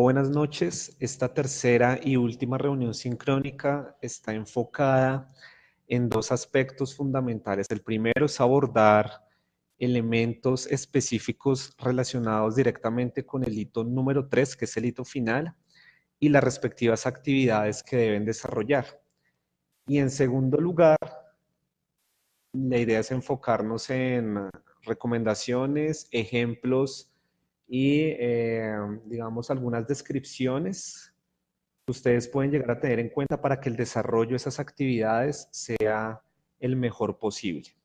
buenas noches. Esta tercera y última reunión sincrónica está enfocada en dos aspectos fundamentales. El primero es abordar elementos específicos relacionados directamente con el hito número 3, que es el hito final, y las respectivas actividades que deben desarrollar. Y en segundo lugar, la idea es enfocarnos en recomendaciones, ejemplos y, digamos, algunas descripciones que ustedes pueden llegar a tener en cuenta para que el desarrollo de esas actividades sea el mejor posible.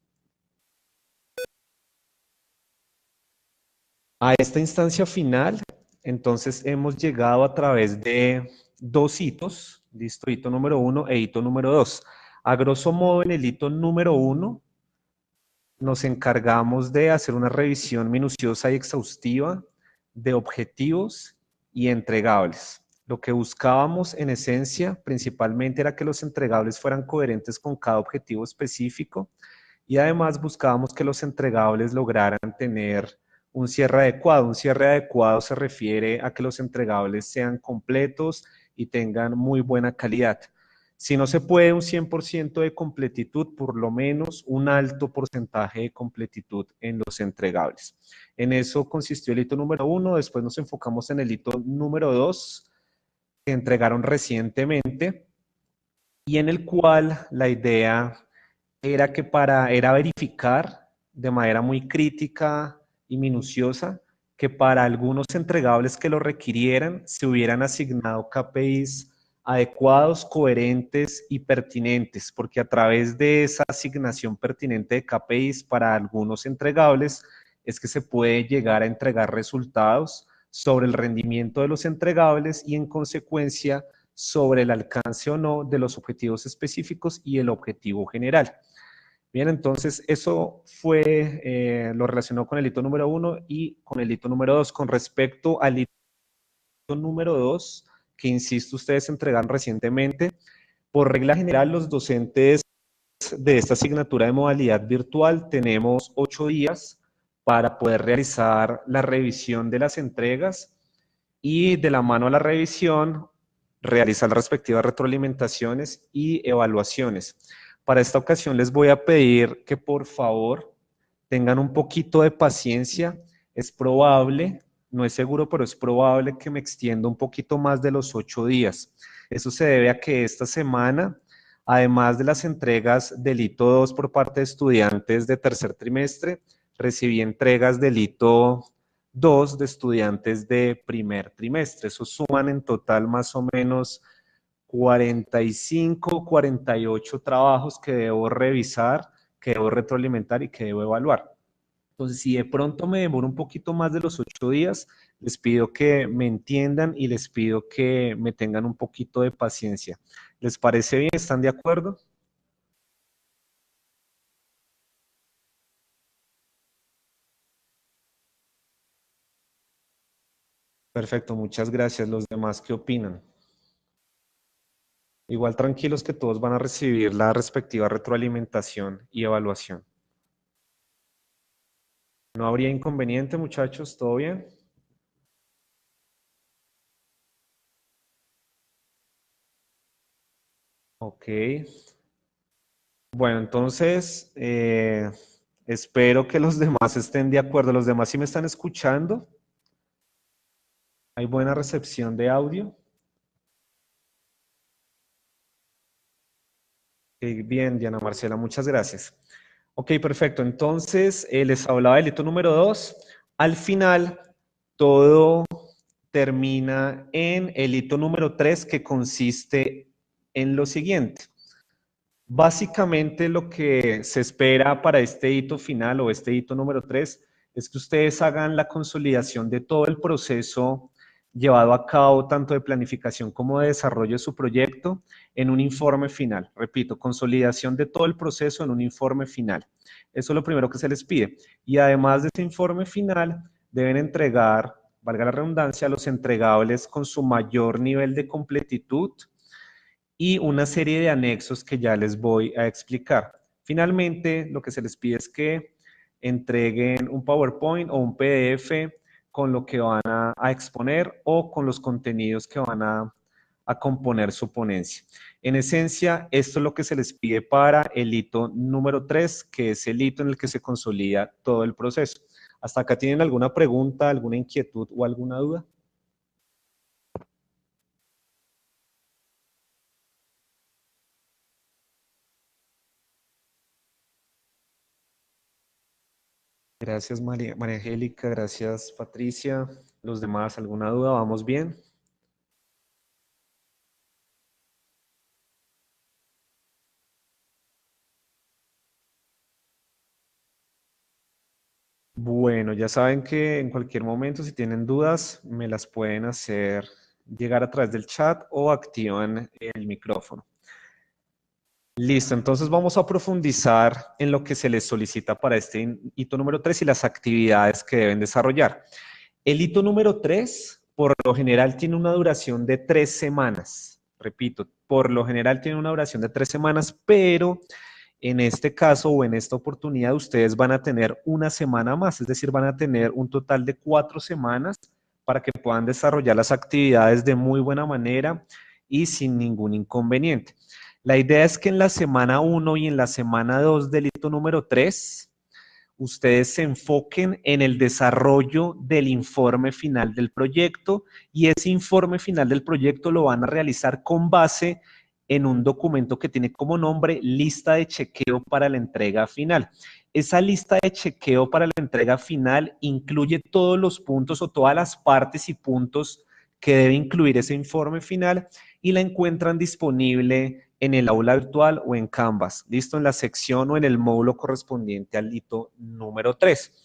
A esta instancia final, entonces hemos llegado a través de dos hitos, listo, hito número 1 e hito número 2. A grosso modo, en el hito número 1, nos encargamos de hacer una revisión minuciosa y exhaustiva de objetivos y entregables. Lo que buscábamos en esencia principalmente era que los entregables fueran coherentes con cada objetivo específico y además buscábamos que los entregables lograran tener un cierre adecuado. Un cierre adecuado se refiere a que los entregables sean completos y tengan muy buena calidad. Si no se puede un 100% de completitud, por lo menos un alto porcentaje de completitud en los entregables. En eso consistió el hito número 1, después nos enfocamos en el hito número 2, que entregaron recientemente, y en el cual la idea era verificar de manera muy crítica y minuciosa que para algunos entregables que lo requirieran se hubieran asignado KPIs adecuados, coherentes y pertinentes, porque a través de esa asignación pertinente de KPIs para algunos entregables es que se puede llegar a entregar resultados sobre el rendimiento de los entregables y en consecuencia sobre el alcance o no de los objetivos específicos y el objetivo general. Bien, entonces eso fue lo relacionado con el hito número 1 y con el hito número 2. Con respecto al hito número 2, que insisto, ustedes entregaron recientemente, por regla general los docentes de esta asignatura de modalidad virtual tenemos 8 días para poder realizar la revisión de las entregas y de la mano a la revisión realizar las respectivas retroalimentaciones y evaluaciones. Para esta ocasión les voy a pedir que por favor tengan un poquito de paciencia. Es probable, no es seguro, pero es probable que me extienda un poquito más de los 8 días. Eso se debe a que esta semana, además de las entregas del hito 2 por parte de estudiantes de tercer trimestre, recibí entregas del hito 2 de estudiantes de primer trimestre. Eso suman en total más o menos 45, 48 trabajos que debo revisar, que debo retroalimentar y que debo evaluar. Entonces, si de pronto me demoro un poquito más de los 8 días, les pido que me entiendan y les pido que me tengan un poquito de paciencia. ¿Les parece bien? ¿Están de acuerdo? Perfecto, muchas gracias. ¿Los demás qué opinan? Igual tranquilos que todos van a recibir la respectiva retroalimentación y evaluación. ¿No habría inconveniente, muchachos? ¿Todo bien? Ok. Bueno, entonces, espero que los demás estén de acuerdo. ¿Los demás sí me están escuchando? ¿Hay buena recepción de audio? Bien, Diana Marcela, muchas gracias. Ok, perfecto. Entonces, les hablaba del hito número 2. Al final, todo termina en el hito número 3, que consiste en lo siguiente. Básicamente lo que se espera para este hito final o este hito número 3 es que ustedes hagan la consolidación de todo el proceso llevado a cabo, tanto de planificación como de desarrollo de su proyecto, en un informe final. Repito, consolidación de todo el proceso en un informe final. Eso es lo primero que se les pide. Y además de ese informe final, deben entregar, valga la redundancia, los entregables con su mayor nivel de completitud y una serie de anexos que ya les voy a explicar. Finalmente, lo que se les pide es que entreguen un PowerPoint o un PDF con lo que van a exponer o con los contenidos que van a componer su ponencia. En esencia, esto es lo que se les pide para el hito número 3, que es el hito en el que se consolida todo el proceso. ¿Hasta acá tienen alguna pregunta, alguna inquietud o alguna duda? Gracias, María Angélica. Gracias, Patricia. Los demás, ¿alguna duda? ¿Vamos bien? Bueno, ya saben que en cualquier momento, si tienen dudas, me las pueden hacer llegar a través del chat o activan el micrófono. Listo, entonces vamos a profundizar en lo que se les solicita para este hito número 3 y las actividades que deben desarrollar. El hito número 3, por lo general, tiene una duración de 3 semanas. Repito, por lo general tiene una duración de 3 semanas, pero en este caso o en esta oportunidad ustedes van a tener una semana más, es decir, van a tener un total de 4 semanas para que puedan desarrollar las actividades de muy buena manera y sin ningún inconveniente. La idea es que en la semana 1 y en la semana 2 del hito número 3, ustedes se enfoquen en el desarrollo del informe final del proyecto y ese informe final del proyecto lo van a realizar con base en un documento que tiene como nombre lista de chequeo para la entrega final. Esa lista de chequeo para la entrega final incluye todos los puntos o todas las partes y puntos que debe incluir ese informe final y la encuentran disponible en el aula virtual o en Canvas, listo, en la sección o en el módulo correspondiente al hito número 3.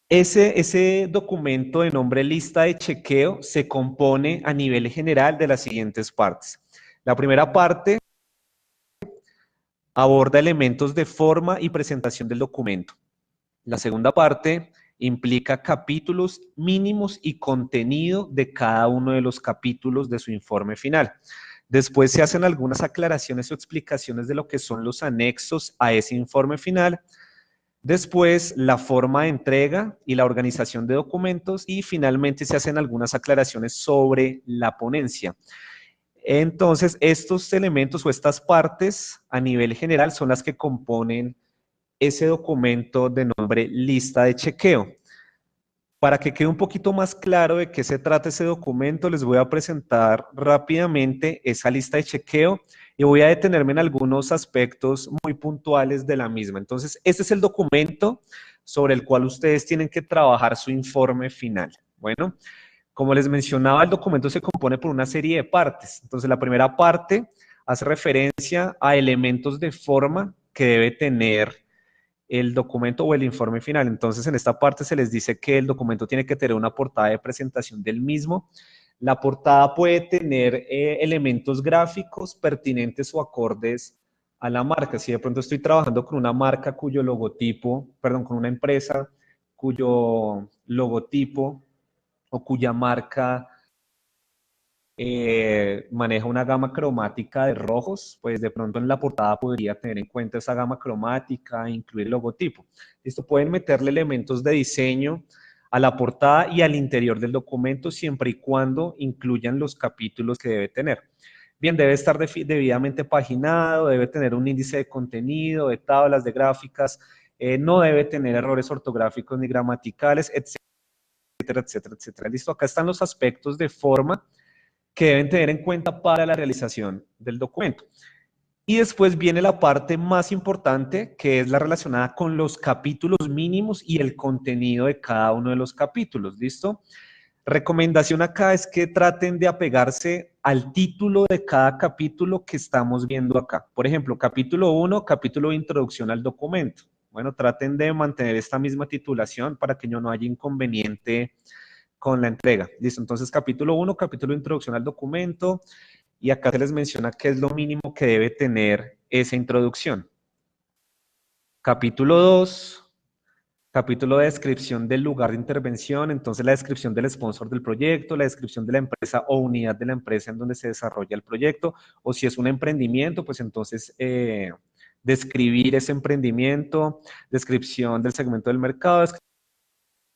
Ese documento de nombre lista de chequeo se compone a nivel general de las siguientes partes. La primera parte aborda elementos de forma y presentación del documento. La segunda parte implica capítulos mínimos y contenido de cada uno de los capítulos de su informe final. Después se hacen algunas aclaraciones o explicaciones de lo que son los anexos a ese informe final. Después, la forma de entrega y la organización de documentos. Y finalmente se hacen algunas aclaraciones sobre la ponencia. Entonces, estos elementos o estas partes a nivel general son las que componen ese documento de nombre lista de chequeo. Para que quede un poquito más claro de qué se trata ese documento, les voy a presentar rápidamente esa lista de chequeo y voy a detenerme en algunos aspectos muy puntuales de la misma. Entonces, este es el documento sobre el cual ustedes tienen que trabajar su informe final. Bueno, como les mencionaba, el documento se compone por una serie de partes. Entonces, la primera parte hace referencia a elementos de forma que debe tener el documento o el informe final. Entonces, en esta parte se les dice que el documento tiene que tener una portada de presentación del mismo. La portada puede tener elementos gráficos pertinentes o acordes a la marca. Si de pronto estoy trabajando con una marca cuyo logotipo, perdón, con una empresa cuyo logotipo o cuya marca maneja una gama cromática de rojos, pues de pronto en la portada podría tener en cuenta esa gama cromática, incluir el logotipo. Esto pueden meterle elementos de diseño a la portada y al interior del documento siempre y cuando incluyan los capítulos que debe tener. Bien, debe estar debidamente paginado, debe tener un índice de contenido, de tablas, de gráficas, no debe tener errores ortográficos ni gramaticales, etcétera, etcétera, etcétera. Listo, acá están los aspectos de forma que deben tener en cuenta para la realización del documento. Y después viene la parte más importante, que es la relacionada con los capítulos mínimos y el contenido de cada uno de los capítulos, ¿listo? Recomendación acá es que traten de apegarse al título de cada capítulo que estamos viendo acá. Por ejemplo, capítulo 1, capítulo de introducción al documento. Bueno, traten de mantener esta misma titulación para que no haya inconveniente con la entrega. Listo, entonces capítulo 1, capítulo de introducción al documento, y acá se les menciona qué es lo mínimo que debe tener esa introducción. Capítulo 2, capítulo de descripción del lugar de intervención, entonces la descripción del sponsor del proyecto, la descripción de la empresa o unidad de la empresa en donde se desarrolla el proyecto, o si es un emprendimiento, pues entonces describir ese emprendimiento, descripción del segmento del mercado,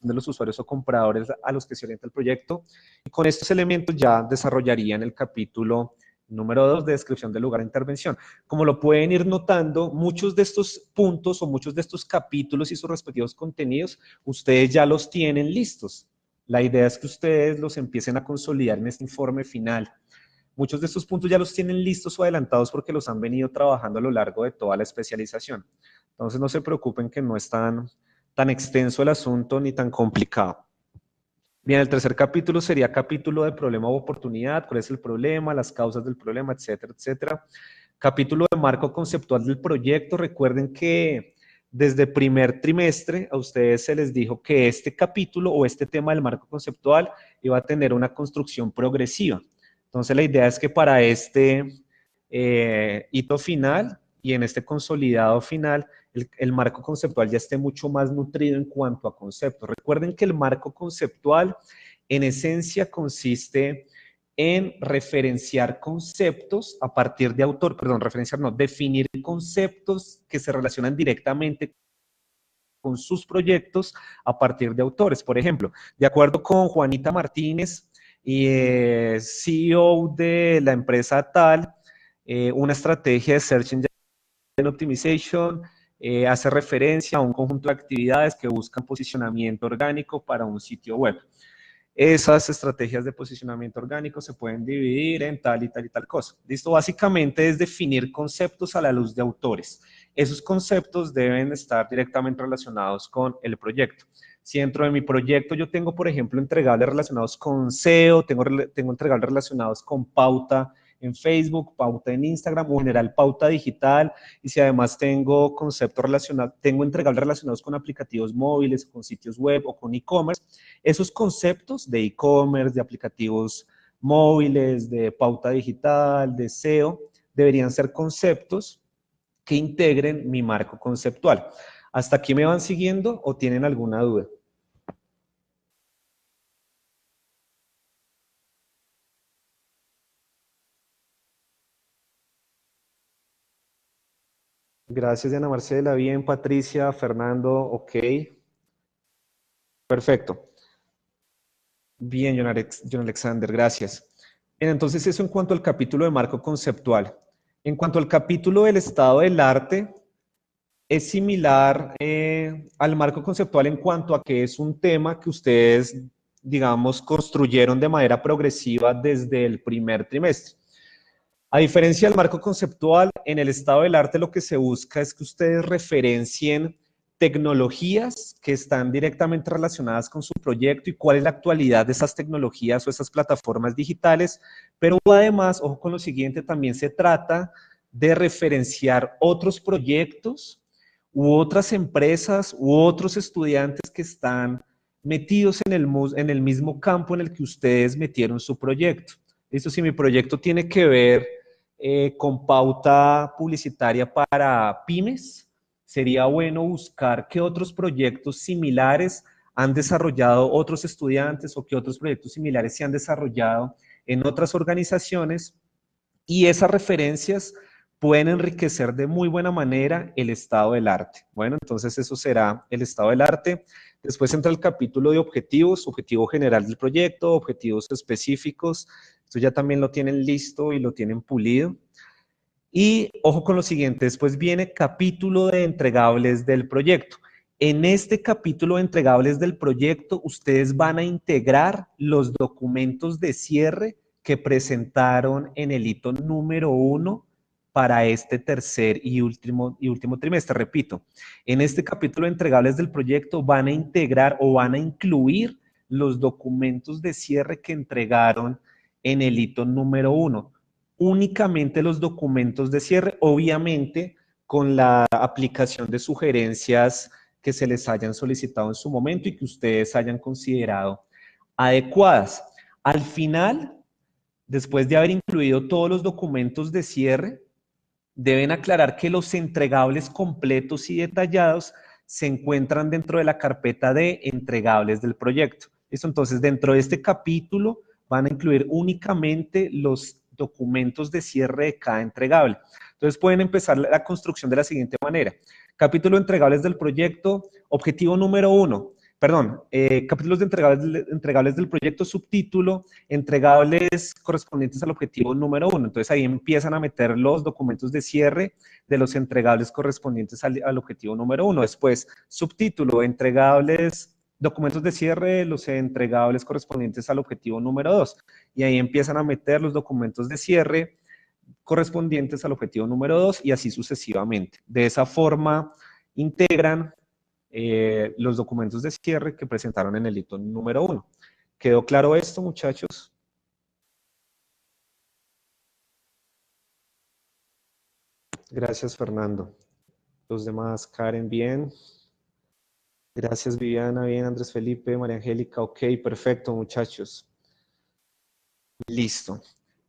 de los usuarios o compradores a los que se orienta el proyecto. Y con estos elementos ya desarrollarían el capítulo número 2 de descripción del lugar de intervención. Como lo pueden ir notando, muchos de estos puntos o muchos de estos capítulos y sus respectivos contenidos, ustedes ya los tienen listos. La idea es que ustedes los empiecen a consolidar en este informe final. Muchos de estos puntos ya los tienen listos o adelantados porque los han venido trabajando a lo largo de toda la especialización. Entonces no se preocupen que no es tan extenso el asunto ni tan complicado. Bien, el tercer capítulo sería capítulo de problema o oportunidad, cuál es el problema, las causas del problema, etcétera, etcétera. Capítulo de marco conceptual del proyecto. Recuerden que desde primer trimestre a ustedes se les dijo que este capítulo o este tema del marco conceptual iba a tener una construcción progresiva. Entonces la idea es que para este hito final y en este consolidado final, el marco conceptual ya esté mucho más nutrido en cuanto a conceptos. Recuerden que el marco conceptual en esencia consiste en referenciar conceptos a partir de definir conceptos que se relacionan directamente con sus proyectos a partir de autores. Por ejemplo, de acuerdo con Juanita Martínez, CEO de la empresa tal, una estrategia de Search Engine Optimization hace referencia a un conjunto de actividades que buscan posicionamiento orgánico para un sitio web. Esas estrategias de posicionamiento orgánico se pueden dividir en tal y tal y tal cosa. Listo, básicamente es definir conceptos a la luz de autores. Esos conceptos deben estar directamente relacionados con el proyecto. Si dentro de mi proyecto yo tengo, por ejemplo, entregables relacionados con SEO, tengo entregables relacionados con pauta en Facebook, pauta en Instagram o en general pauta digital, y si además tengo conceptos relacionados, tengo entregables relacionados con aplicativos móviles, con sitios web o con e-commerce, esos conceptos de e-commerce, de aplicativos móviles, de pauta digital, de SEO, deberían ser conceptos que integren mi marco conceptual. ¿Hasta aquí me van siguiendo o tienen alguna duda? Gracias, Diana Marcela. Bien, Patricia, Fernando, ok. Perfecto. Bien, John Alexander, gracias. Bien, entonces eso en cuanto al capítulo de marco conceptual. En cuanto al capítulo del estado del arte, es similar al marco conceptual en cuanto a que es un tema que ustedes, digamos, construyeron de manera progresiva desde el primer trimestre. A diferencia del marco conceptual, en el estado del arte lo que se busca es que ustedes referencien tecnologías que están directamente relacionadas con su proyecto y cuál es la actualidad de esas tecnologías o esas plataformas digitales, pero además, ojo con lo siguiente, también se trata de referenciar otros proyectos u otras empresas u otros estudiantes que están metidos en el mismo campo en el que ustedes metieron su proyecto. Listo, si mi proyecto tiene que ver con pauta publicitaria para pymes, sería bueno buscar qué otros proyectos similares han desarrollado otros estudiantes o qué otros proyectos similares se han desarrollado en otras organizaciones, y esas referencias pueden enriquecer de muy buena manera el estado del arte. Bueno, entonces eso será el estado del arte. Después entra el capítulo de objetivos, objetivo general del proyecto, objetivos específicos. Esto ya también lo tienen listo y lo tienen pulido. Y ojo con lo siguiente, después viene capítulo de entregables del proyecto. En este capítulo de entregables del proyecto, ustedes van a integrar los documentos de cierre que presentaron en el hito número 1 para este tercer y último trimestre. Repito, en este capítulo de entregables del proyecto van a integrar o van a incluir los documentos de cierre que entregaron en el hito número 1. Únicamente los documentos de cierre, obviamente con la aplicación de sugerencias que se les hayan solicitado en su momento y que ustedes hayan considerado adecuadas. Al final, después de haber incluido todos los documentos de cierre, deben aclarar que los entregables completos y detallados se encuentran dentro de la carpeta de entregables del proyecto. ¿Listo? Entonces, dentro de este capítulo van a incluir únicamente los documentos de cierre de cada entregable. Entonces, pueden empezar la construcción de la siguiente manera. Capítulo de entregables del proyecto, objetivo número 1, Perdón, capítulos de entregables del proyecto, subtítulo, entregables correspondientes al objetivo número 1. Entonces ahí empiezan a meter los documentos de cierre de los entregables correspondientes al objetivo número 1. Después, subtítulo, entregables, documentos de cierre de los entregables correspondientes al objetivo número 2. Y ahí empiezan a meter los documentos de cierre correspondientes al objetivo número 2 y así sucesivamente. De esa forma, integran los documentos de cierre que presentaron en el hito número 1. ¿Quedó claro esto, muchachos? Gracias, Fernando. Los demás, Karen, bien. Gracias, Viviana, bien. Andrés Felipe, María Angélica, ok, perfecto, muchachos. Listo.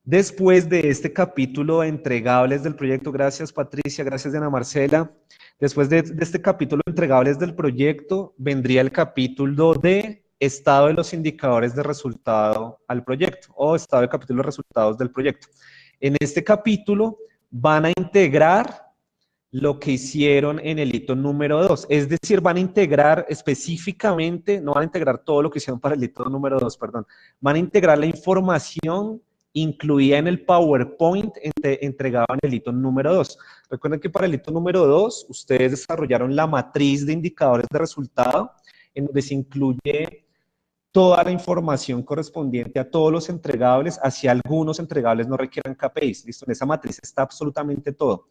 Después de este capítulo de entregables del proyecto, gracias Patricia, gracias Diana Marcela. Después de este capítulo de entregables del proyecto, vendría el capítulo de estado de los indicadores de resultado al proyecto o estado de capítulo de resultados del proyecto. En este capítulo van a integrar lo que hicieron en el hito número 2. Es decir, van a integrar específicamente, no van a integrar todo lo que hicieron para el hito número 2, perdón, van a integrar la información incluida en el PowerPoint entregado en el hito número 2. Recuerden que para el hito número 2, ustedes desarrollaron la matriz de indicadores de resultado, en donde se incluye toda la información correspondiente a todos los entregables, hacia algunos entregables no requieran KPIs. ¿Listo? En esa matriz está absolutamente todo.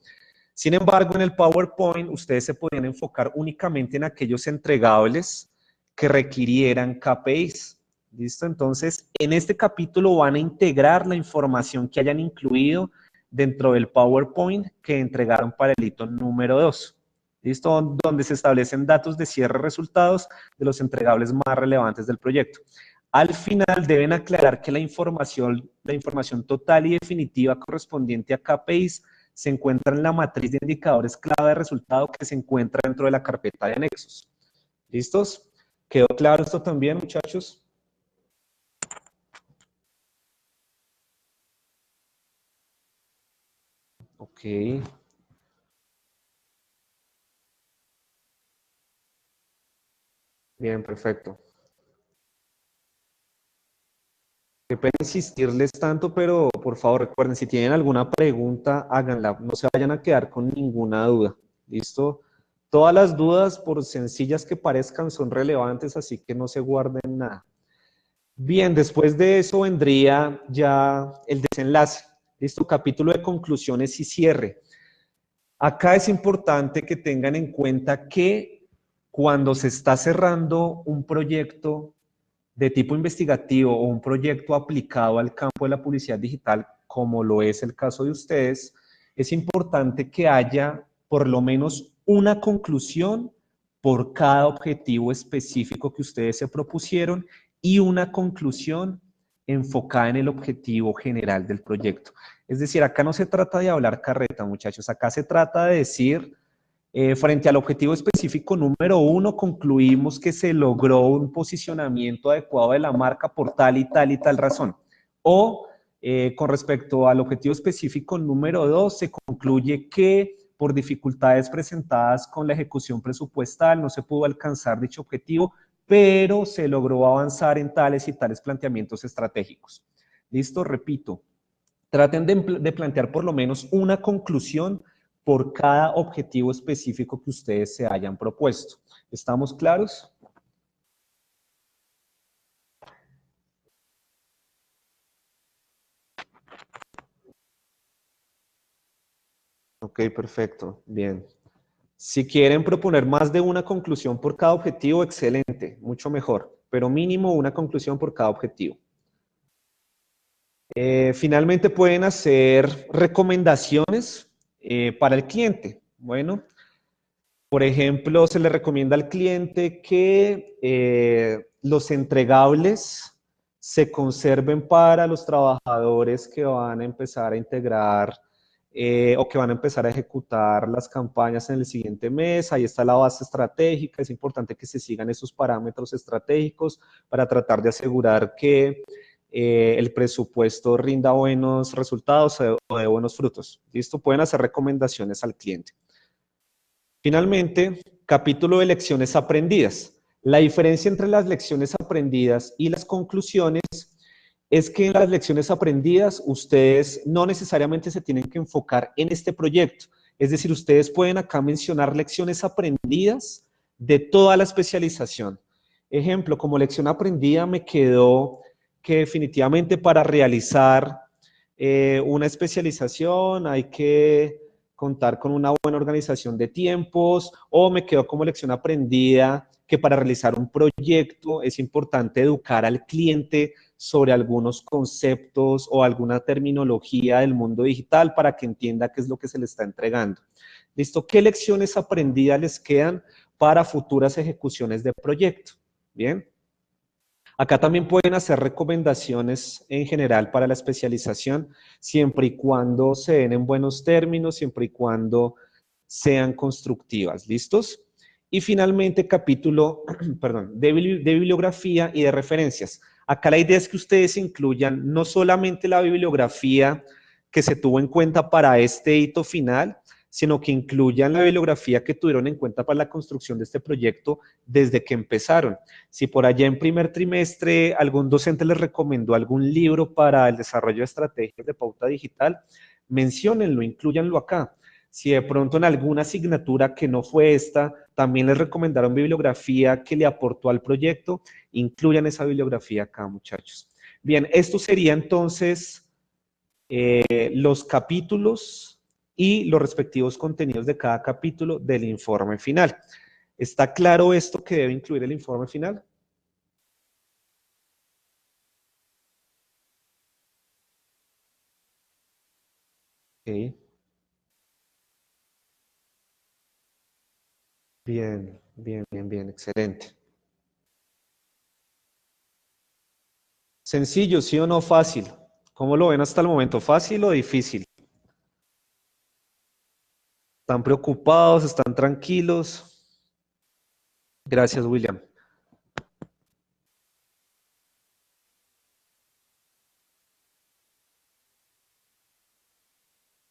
Sin embargo, en el PowerPoint, ustedes se podían enfocar únicamente en aquellos entregables que requirieran KPIs. ¿Listo? Entonces, en este capítulo van a integrar la información que hayan incluido dentro del PowerPoint que entregaron para el hito número 2. ¿Listo? Donde se establecen datos de cierre resultados de los entregables más relevantes del proyecto. Al final deben aclarar que la información total y definitiva correspondiente a KPIs se encuentra en la matriz de indicadores clave de resultado que se encuentra dentro de la carpeta de anexos. ¿Listos? ¿Quedó claro esto también, muchachos? Ok. Bien, perfecto. Qué pena insistirles tanto, pero por favor recuerden, si tienen alguna pregunta, háganla. No se vayan a quedar con ninguna duda. ¿Listo? Todas las dudas, por sencillas que parezcan, son relevantes, así que no se guarden nada. Bien, después de eso vendría ya el desenlace. ¿Listo? Capítulo de conclusiones y cierre. Acá es importante que tengan en cuenta que cuando se está cerrando un proyecto de tipo investigativo o un proyecto aplicado al campo de la publicidad digital, como lo es el caso de ustedes, es importante que haya por lo menos una conclusión por cada objetivo específico que ustedes se propusieron y una conclusión enfocada en el objetivo general del proyecto. Es decir, acá no se trata de hablar carreta, muchachos, acá se trata de decir, frente al objetivo específico número 1, concluimos que se logró un posicionamiento adecuado de la marca por tal y tal razón. O con respecto al objetivo específico número 2, se concluye que por dificultades presentadas con la ejecución presupuestal no se pudo alcanzar dicho objetivo, pero se logró avanzar en tales y tales planteamientos estratégicos. ¿Listo? Repito, traten de plantear por lo menos una conclusión por cada objetivo específico que ustedes se hayan propuesto. ¿Estamos claros? Ok, perfecto. Bien. Si quieren proponer más de una conclusión por cada objetivo, excelente, mucho mejor, pero mínimo una conclusión por cada objetivo. Finalmente pueden hacer recomendaciones para el cliente. Bueno, por ejemplo, se le recomienda al cliente que los entregables se conserven para los trabajadores que van a empezar a integrar o que van a empezar a ejecutar las campañas en el siguiente mes. Ahí está la base estratégica. Es importante que se sigan esos parámetros estratégicos para tratar de asegurar que el presupuesto rinda buenos resultados o de buenos frutos. ¿Listo? Pueden hacer recomendaciones al cliente. Finalmente, capítulo de lecciones aprendidas. La diferencia entre las lecciones aprendidas y las conclusiones es que en las lecciones aprendidas ustedes no necesariamente se tienen que enfocar en este proyecto. Es decir, ustedes pueden acá mencionar lecciones aprendidas de toda la especialización. Ejemplo, como lección aprendida me quedó que definitivamente para realizar una especialización hay que contar con una buena organización de tiempos, o me quedó como lección aprendida que para realizar un proyecto es importante educar al cliente sobre algunos conceptos o alguna terminología del mundo digital para que entienda qué es lo que se le está entregando. ¿Listo? ¿Qué lecciones aprendidas les quedan para futuras ejecuciones de proyecto? Bien. Acá también pueden hacer recomendaciones en general para la especialización, siempre y cuando se den en buenos términos, siempre y cuando sean constructivas. ¿Listos? Y finalmente, capítulo, perdón, de bibliografía y de referencias. Acá la idea es que ustedes incluyan no solamente la bibliografía que se tuvo en cuenta para este hito final, sino que incluyan la bibliografía que tuvieron en cuenta para la construcción de este proyecto desde que empezaron. Si por allá en primer trimestre algún docente les recomendó algún libro para el desarrollo de estrategias de pauta digital, menciónenlo, inclúyanlo acá. Si de pronto en alguna asignatura que no fue esta, también les recomendaron bibliografía que le aportó al proyecto, incluyan esa bibliografía acá, muchachos. Bien, esto sería entonces los capítulos y los respectivos contenidos de cada capítulo del informe final. ¿Está claro esto que debe incluir el informe final? Ok. Bien, bien, bien, bien, excelente. Sencillo, ¿sí o no fácil? ¿Cómo lo ven hasta el momento? ¿Fácil o difícil? ¿Están preocupados? ¿Están tranquilos? Gracias, William.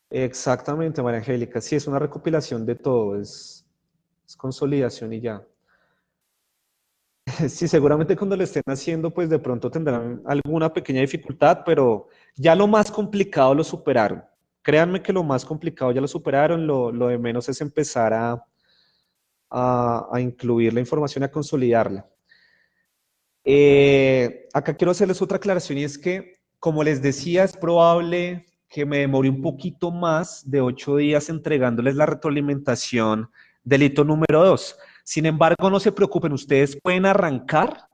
Exactamente, María Angélica. Sí, es una recopilación de todo, es consolidación y ya. Sí, seguramente cuando lo estén haciendo, pues de pronto tendrán alguna pequeña dificultad, pero ya lo más complicado lo superaron. Créanme que lo más complicado ya lo superaron, lo de menos es empezar a incluir la información y a consolidarla. Acá quiero hacerles otra aclaración y es que, como les decía, es probable que me demore un poquito más de 8 días entregándoles la retroalimentación del hito número 2. Sin embargo, no se preocupen, ustedes pueden arrancar,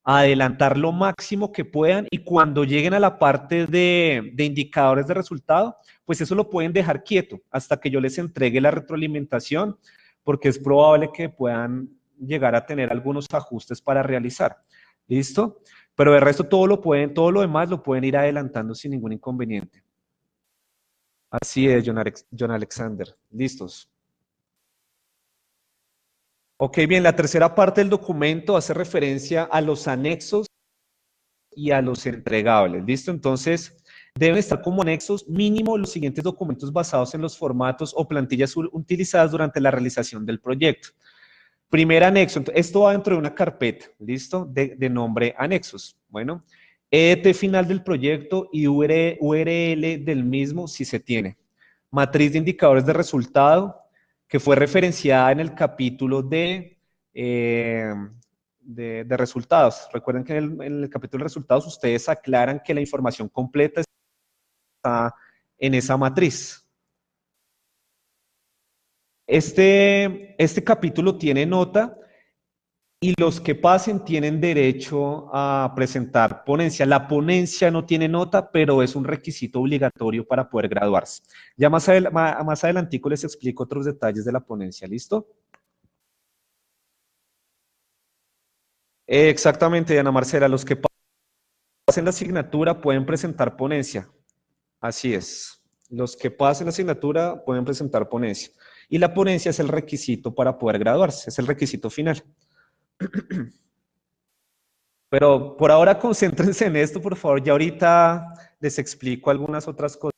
adelantar lo máximo que puedan y cuando lleguen a la parte de indicadores de resultado, pues eso lo pueden dejar quieto hasta que yo les entregue la retroalimentación, porque es probable que puedan llegar a tener algunos ajustes para realizar. ¿Listo? Pero de resto todo lo demás lo pueden ir adelantando sin ningún inconveniente. Así es, John Alexander. ¿Listos? Ok, bien, la tercera parte del documento hace referencia a los anexos y a los entregables. ¿Listo? Entonces, deben estar como anexos mínimo los siguientes documentos basados en los formatos o plantillas utilizadas durante la realización del proyecto. Primer anexo, esto va dentro de una carpeta, ¿listo? De nombre anexos. Bueno, EDT final del proyecto y URL del mismo si se tiene. Matriz de indicadores de resultado que fue referenciada en el capítulo de resultados. Recuerden que en el capítulo de resultados ustedes aclaran que la información completa está en esa matriz. Este capítulo tiene nota y los que pasen tienen derecho a presentar ponencia. La ponencia no tiene nota, pero es un requisito obligatorio para poder graduarse. Ya más adelantico les explico otros detalles de la ponencia. ¿Listo? Exactamente, Diana Marcela. Los que pasen la asignatura pueden presentar ponencia. Así es. Los que pasen la asignatura pueden presentar ponencia. Y la ponencia es el requisito para poder graduarse, es el requisito final. Pero por ahora concéntrense en esto, por favor. Ya ahorita les explico algunas otras cosas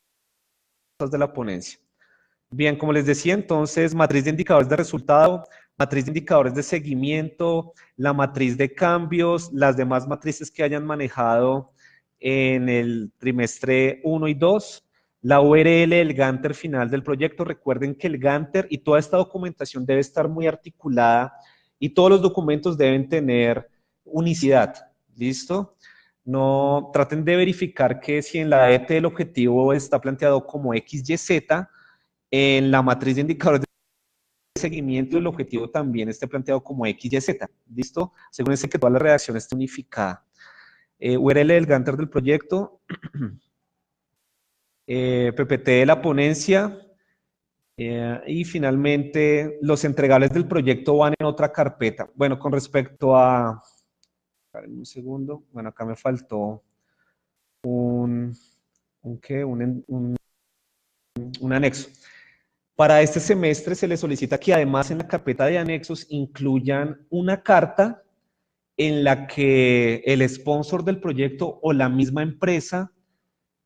de la ponencia. Bien, como les decía, entonces, matriz de indicadores de resultado, matriz de indicadores de seguimiento, la matriz de cambios, las demás matrices que hayan manejado en el trimestre 1 y 2, la URL del Gantt final del proyecto. Recuerden que el Gantt y toda esta documentación debe estar muy articulada y todos los documentos deben tener unicidad. ¿Listo? No, traten de verificar que si en la ET el objetivo está planteado como XYZ, en la matriz de indicadores de seguimiento el objetivo también esté planteado como XYZ. ¿Listo? Asegúrense que toda la redacción esté unificada. URL del Gantt del proyecto, PPT de la ponencia, y finalmente los entregables del proyecto van en otra carpeta. Bueno, con respecto a... Un segundo. Bueno, acá me faltó un anexo. Para este semestre se le solicita que además en la carpeta de anexos incluyan una carta en la que el sponsor del proyecto o la misma empresa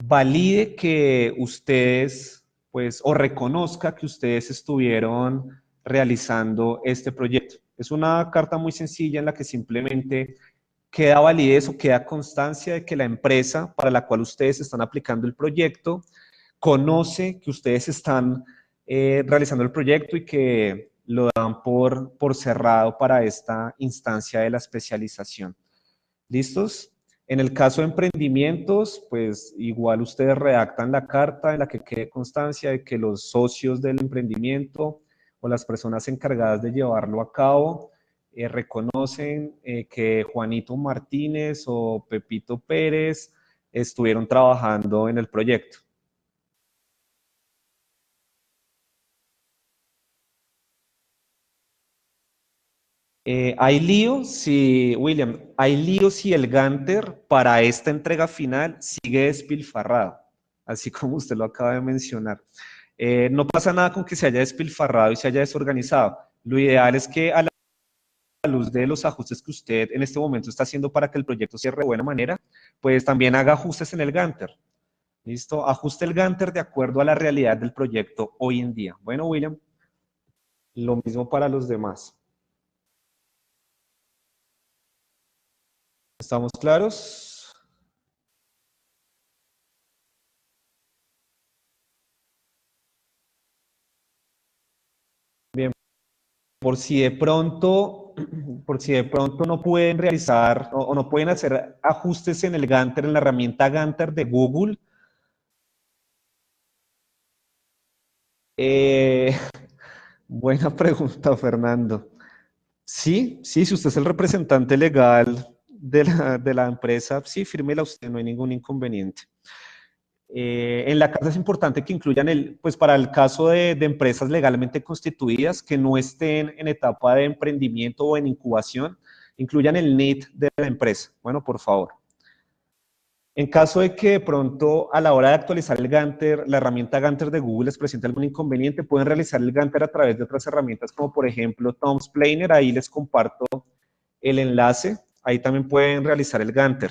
valide que ustedes, pues, o reconozca que ustedes estuvieron realizando este proyecto. Es una carta muy sencilla en la que simplemente queda validez o queda constancia de que la empresa para la cual ustedes están aplicando el proyecto conoce que ustedes están realizando el proyecto y que lo dan por cerrado para esta instancia de la especialización. ¿Listos? En el caso de emprendimientos, pues igual ustedes redactan la carta en la que quede constancia de que los socios del emprendimiento o las personas encargadas de llevarlo a cabo reconocen que Juanito Martínez o Pepito Pérez estuvieron trabajando en el proyecto. Hay lío si, William, hay lío si el Gantt para esta entrega final sigue despilfarrado, así como usted lo acaba de mencionar. No pasa nada con que se haya despilfarrado y se haya desorganizado. Lo ideal es que a la luz de los ajustes que usted en este momento está haciendo para que el proyecto cierre de buena manera, pues también haga ajustes en el Gantt. ¿Listo? Ajuste el Gantt de acuerdo a la realidad del proyecto hoy en día. Bueno, William, lo mismo para los demás. ¿Estamos claros? Bien, por si de pronto, por si de pronto no pueden realizar o no pueden hacer ajustes en el Gantt, en la herramienta Gantt de Google, eh, buena pregunta, Fernando. Sí, sí, si usted es el representante legal de la empresa, sí, fírmela usted, no hay ningún inconveniente. En la carta es importante que incluyan pues para el caso de empresas legalmente constituidas que no estén en etapa de emprendimiento o en incubación, incluyan el NIT de la empresa. Bueno, por favor. En caso de que de pronto a la hora de actualizar el Gantt, la herramienta Gantt de Google les presente algún inconveniente, pueden realizar el Gantt a través de otras herramientas como por ejemplo Tom's Planner, ahí les comparto el enlace, ahí también pueden realizar el Gantt.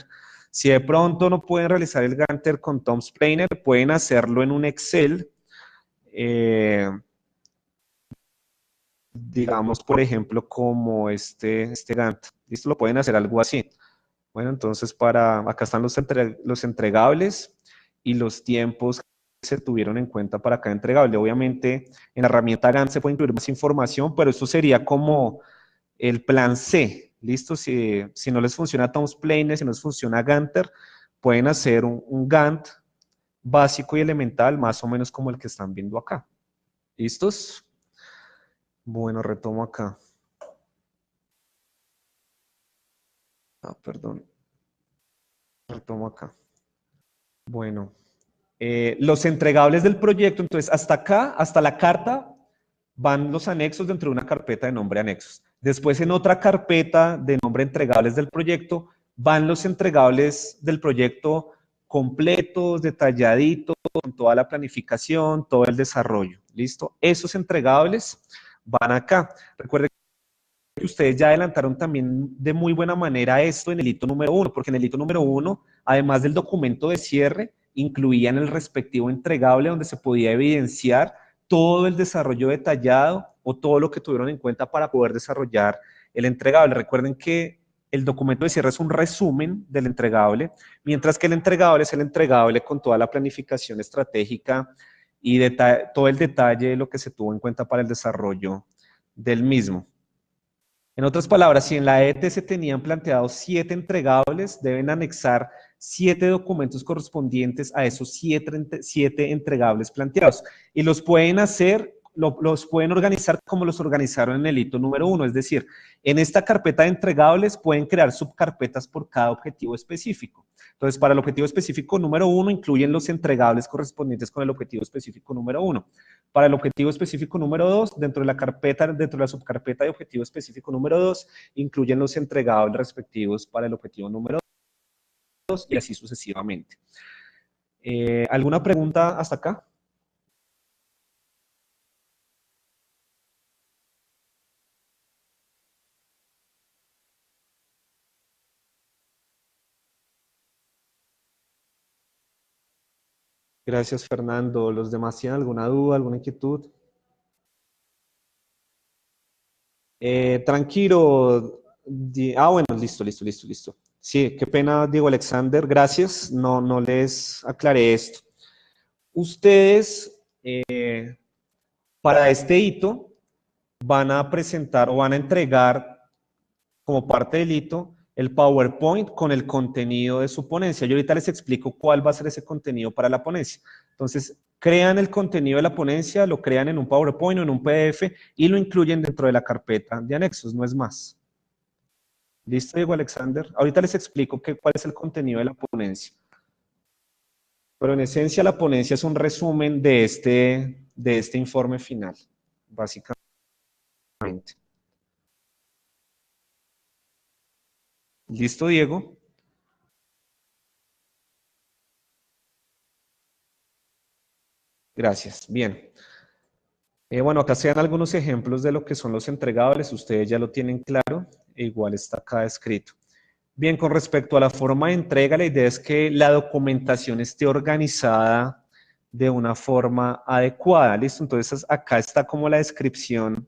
Si de pronto no pueden realizar el Gantt con Tom's Planner, pueden hacerlo en un Excel, digamos por ejemplo como este Gantt, ¿listo? Lo pueden hacer algo así. Bueno, entonces acá están los entregables y los tiempos que se tuvieron en cuenta para cada entregable. Obviamente en la herramienta Gantt se puede incluir más información, pero esto sería como el plan C, ¿listo? Si no les funciona Tom's Planner, si no les funciona Gantt, pueden hacer un Gantt básico y elemental, más o menos como el que están viendo acá. ¿Listos? Bueno, retomo acá. Ah, perdón. Retomo acá. Bueno. Los entregables del proyecto, entonces hasta acá, hasta la carta, van los anexos dentro de una carpeta de nombre anexos. Después en otra carpeta de nombre entregables del proyecto, van los entregables del proyecto completos, detalladitos, con toda la planificación, todo el desarrollo. ¿Listo? Esos entregables van acá. Recuerden que ustedes ya adelantaron también de muy buena manera esto en el hito número 1, porque en el hito número 1, además del documento de cierre, incluían el respectivo entregable donde se podía evidenciar todo el desarrollo detallado o todo lo que tuvieron en cuenta para poder desarrollar el entregable. Recuerden que el documento de cierre es un resumen del entregable, mientras que el entregable es el entregable con toda la planificación estratégica y todo el detalle de lo que se tuvo en cuenta para el desarrollo del mismo. En otras palabras, si en la ET se tenían planteados 7 entregables, deben anexar 7 documentos correspondientes a esos 7 entregables planteados. Y los pueden hacer, los pueden organizar como los organizaron en el hito número 1. Es decir, en esta carpeta de entregables pueden crear subcarpetas por cada objetivo específico. Entonces, para el objetivo específico número 1 incluyen los entregables correspondientes con el objetivo específico número 1. Para el objetivo específico número 2, dentro de la carpeta, dentro de la subcarpeta de objetivo específico número 2, incluyen los entregables respectivos para el objetivo número 2 y así sucesivamente. ¿Alguna pregunta hasta acá? Gracias, Fernando. ¿Los demás tienen alguna duda, alguna inquietud? Tranquilo. Bueno, listo. Sí, qué pena, Diego Alexander. Gracias. No les aclaré esto. Ustedes, para este hito, van a presentar o van a entregar como parte del hito el PowerPoint con el contenido de su ponencia. Yo ahorita les explico cuál va a ser ese contenido para la ponencia. Entonces, crean el contenido de la ponencia, lo crean en un PowerPoint o en un PDF y lo incluyen dentro de la carpeta de anexos, no es más. ¿Listo, Diego Alexander? Ahorita les explico cuál es el contenido de la ponencia. Pero en esencia la ponencia es un resumen de este informe final, básicamente. ¿Listo, Diego? Gracias. Bien. Bueno, acá se dan algunos ejemplos de lo que son los entregables. Ustedes ya lo tienen claro. Igual está acá escrito. Bien, con respecto a la forma de entrega, la idea es que la documentación esté organizada de una forma adecuada. ¿Listo? Entonces, acá está como la descripción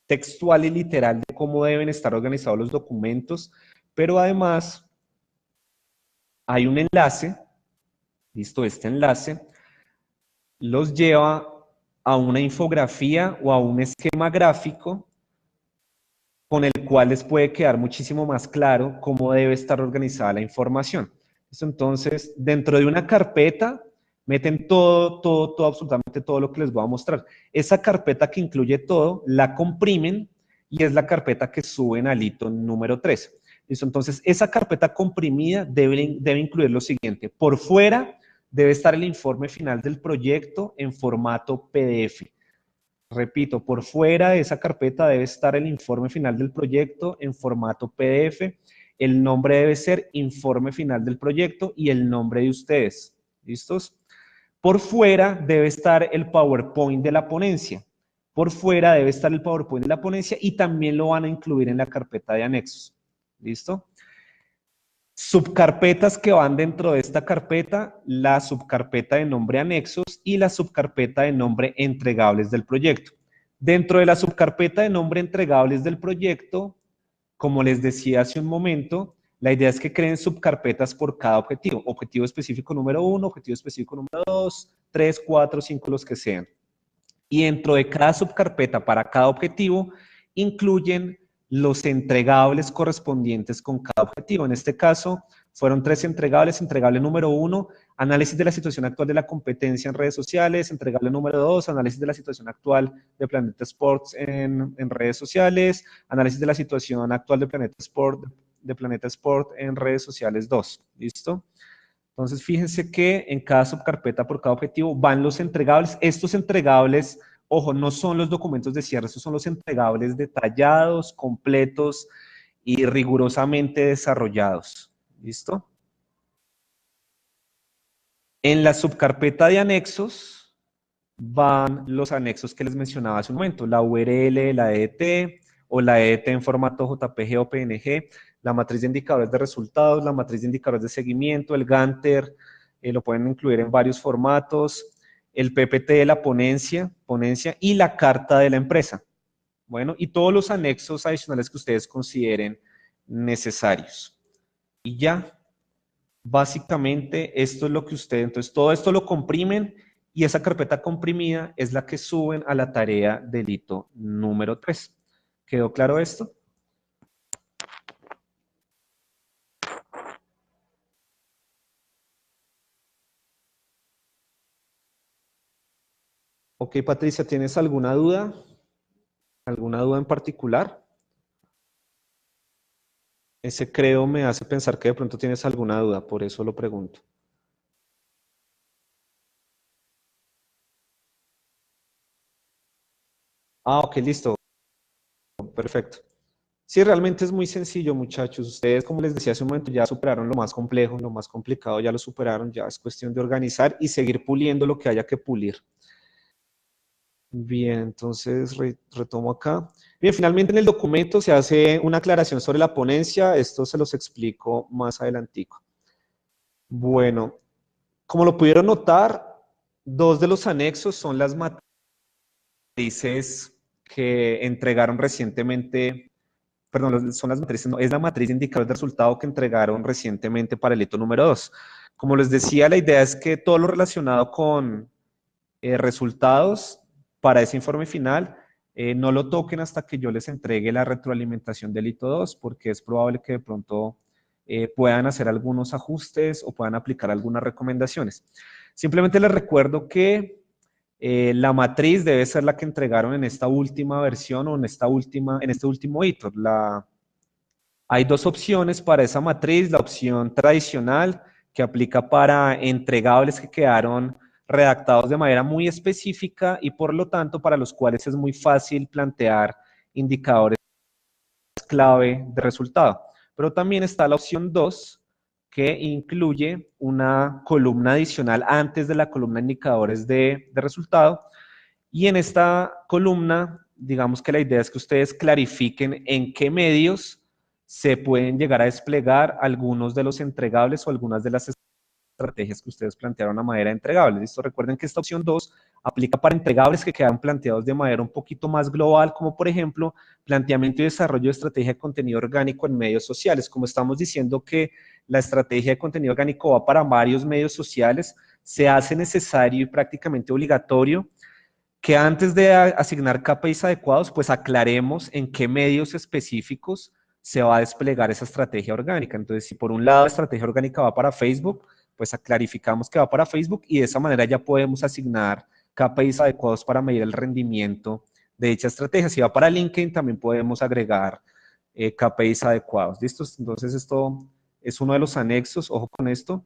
textual y literal de cómo deben estar organizados los documentos, pero además hay un enlace, listo, este enlace los lleva a una infografía o a un esquema gráfico con el cual les puede quedar muchísimo más claro cómo debe estar organizada la información. Entonces, dentro de una carpeta, meten todo, absolutamente todo lo que les voy a mostrar. Esa carpeta que incluye todo, la comprimen y es la carpeta que suben al hito número 3. ¿Listo? Entonces, esa carpeta comprimida debe incluir lo siguiente. Por fuera debe estar el informe final del proyecto en formato PDF. Repito, por fuera de esa carpeta debe estar el informe final del proyecto en formato PDF. El nombre debe ser informe final del proyecto y el nombre de ustedes. ¿Listos? Por fuera debe estar el PowerPoint de la ponencia. Por fuera debe estar el PowerPoint de la ponencia y también lo van a incluir en la carpeta de anexos. ¿Listo? Subcarpetas que van dentro de esta carpeta, la subcarpeta de nombre anexos y la subcarpeta de nombre entregables del proyecto. Dentro de la subcarpeta de nombre entregables del proyecto, como les decía hace un momento, la idea es que creen subcarpetas por cada objetivo. Objetivo específico número 1, objetivo específico número 2, 3, 4, 5, los que sean. Y dentro de cada subcarpeta para cada objetivo, incluyen los entregables correspondientes con cada objetivo. En este caso, fueron 3 entregables. Entregable número 1, análisis de la situación actual de la competencia en redes sociales. Entregable número 2, análisis de la situación actual de Planeta Sports en redes sociales. Análisis de la situación actual de Planeta Sport en redes sociales 2. ¿Listo? Entonces, fíjense que en cada subcarpeta por cada objetivo van los entregables. Estos entregables, ojo, no son los documentos de cierre, estos son los entregables detallados, completos y rigurosamente desarrollados. ¿Listo? En la subcarpeta de anexos van los anexos que les mencionaba hace un momento, la URL, la EDT o la EDT en formato JPG o PNG, la matriz de indicadores de resultados, la matriz de indicadores de seguimiento, el Gantt, lo pueden incluir en varios formatos, el PPT de la ponencia y la carta de la empresa. Bueno, y todos los anexos adicionales que ustedes consideren necesarios. Y ya, básicamente esto es lo que ustedes, entonces todo esto lo comprimen y esa carpeta comprimida es la que suben a la tarea del hito número 3. ¿Quedó claro esto? Ok, Patricia, ¿tienes alguna duda? ¿Alguna duda en particular? Ese creo me hace pensar que de pronto tienes alguna duda, por eso lo pregunto. Ah, ok, listo. Perfecto. Sí, realmente es muy sencillo, muchachos. Ustedes, como les decía hace un momento, ya superaron lo más complejo, lo más complicado ya lo superaron, ya es cuestión de organizar y seguir puliendo lo que haya que pulir. Bien, entonces retomo acá. Bien, finalmente en el documento se hace una aclaración sobre la ponencia. Esto se los explico más adelantico. Bueno, como lo pudieron notar, dos de los anexos son las matrices que entregaron recientemente, perdón, son las matrices, no, es la matriz de indicadores de resultado que entregaron recientemente para el hito número 2. Como les decía, la idea es que todo lo relacionado con resultados para ese informe final no lo toquen hasta que yo les entregue la retroalimentación del hito 2, porque es probable que de pronto puedan hacer algunos ajustes o puedan aplicar algunas recomendaciones. Simplemente les recuerdo que la matriz debe ser la que entregaron en esta última versión o en este último hito. Hay dos opciones para esa matriz, la opción tradicional que aplica para entregables que quedaron redactados de manera muy específica y por lo tanto para los cuales es muy fácil plantear indicadores clave de resultado. Pero también está la opción 2 que incluye una columna adicional antes de la columna indicadores de resultado. Y en esta columna, digamos que la idea es que ustedes clarifiquen en qué medios se pueden llegar a desplegar algunos de los entregables o algunas de las estrategias que ustedes plantearon a manera de entregables. ¿Listo? Recuerden que esta opción 2 aplica para entregables que quedan planteados de manera un poquito más global, como por ejemplo, planteamiento y desarrollo de estrategia de contenido orgánico en medios sociales. Como estamos diciendo que la estrategia de contenido orgánico va para varios medios sociales, se hace necesario y prácticamente obligatorio que antes de asignar KPIs adecuados, pues aclaremos en qué medios específicos se va a desplegar esa estrategia orgánica. Entonces, si por un lado la estrategia orgánica va para Facebook, pues clarificamos que va para Facebook y de esa manera ya podemos asignar KPIs adecuados para medir el rendimiento de dicha estrategia. Si va para LinkedIn, también podemos agregar KPIs adecuados. ¿Listos? Entonces, esto es uno de los anexos, ojo con esto.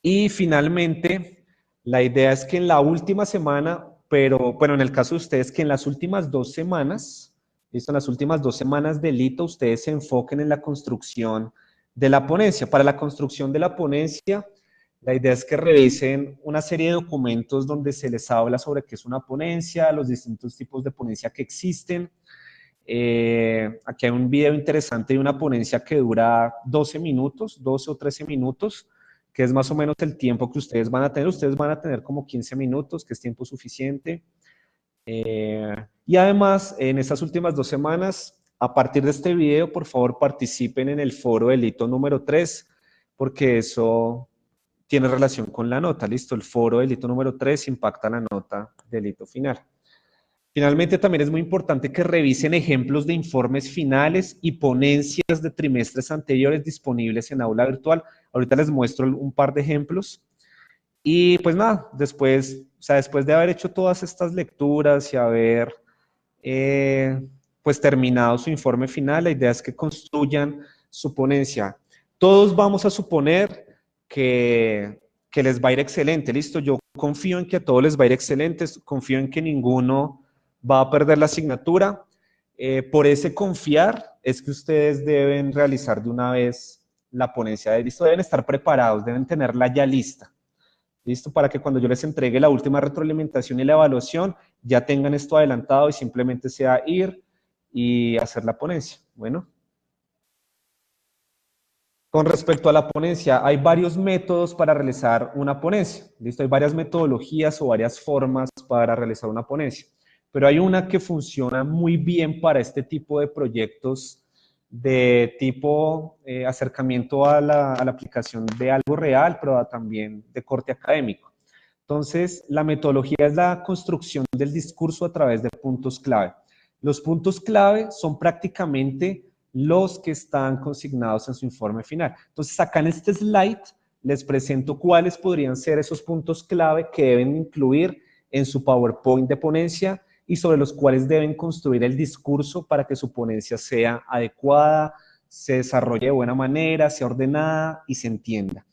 Y finalmente, la idea es que en la última semana, pero bueno, en el caso de ustedes, que en las últimas 2 semanas, ¿listo? En las últimas 2 semanas del hito, ustedes se enfoquen en la construcción de la ponencia. Para la construcción de la ponencia, la idea es que revisen una serie de documentos donde se les habla sobre qué es una ponencia, los distintos tipos de ponencia que existen. Aquí hay un video interesante de una ponencia que dura 12 minutos, 12 o 13 minutos, que es más o menos el tiempo que ustedes van a tener. Ustedes van a tener como 15 minutos, que es tiempo suficiente. Y además, en estas últimas 2 semanas, a partir de este video, por favor, participen en el foro del hito número 3, porque eso tiene relación con la nota. Listo, el foro del hito número 3 impacta la nota del hito final. Finalmente, también es muy importante que revisen ejemplos de informes finales y ponencias de trimestres anteriores disponibles en aula virtual. Ahorita les muestro un par de ejemplos. Y pues nada, después, o sea, después de haber hecho todas estas lecturas y haber pues terminado su informe final, la idea es que construyan su ponencia. Todos vamos a suponer que les va a ir excelente, listo. Yo confío en que a todos les va a ir excelente, confío en que ninguno va a perder la asignatura. Por ese confiar es que ustedes deben realizar de una vez la ponencia de listo, deben estar preparados, deben tenerla ya lista. ¿Listo? Para que cuando yo les entregue la última retroalimentación y la evaluación, ya tengan esto adelantado y simplemente sea ir y hacer la ponencia. Bueno. Con respecto a la ponencia, hay varios métodos para realizar una ponencia. ¿Listo? Hay varias metodologías o varias formas para realizar una ponencia. Pero hay una que funciona muy bien para este tipo de proyectos de tipo acercamiento a la aplicación de algo real, pero también de corte académico. Entonces, la metodología es la construcción del discurso a través de puntos clave. Los puntos clave son prácticamente los que están consignados en su informe final. Entonces, acá en este slide les presento cuáles podrían ser esos puntos clave que deben incluir en su PowerPoint de ponencia y sobre los cuales deben construir el discurso para que su ponencia sea adecuada, se desarrolle de buena manera, sea ordenada y se entienda.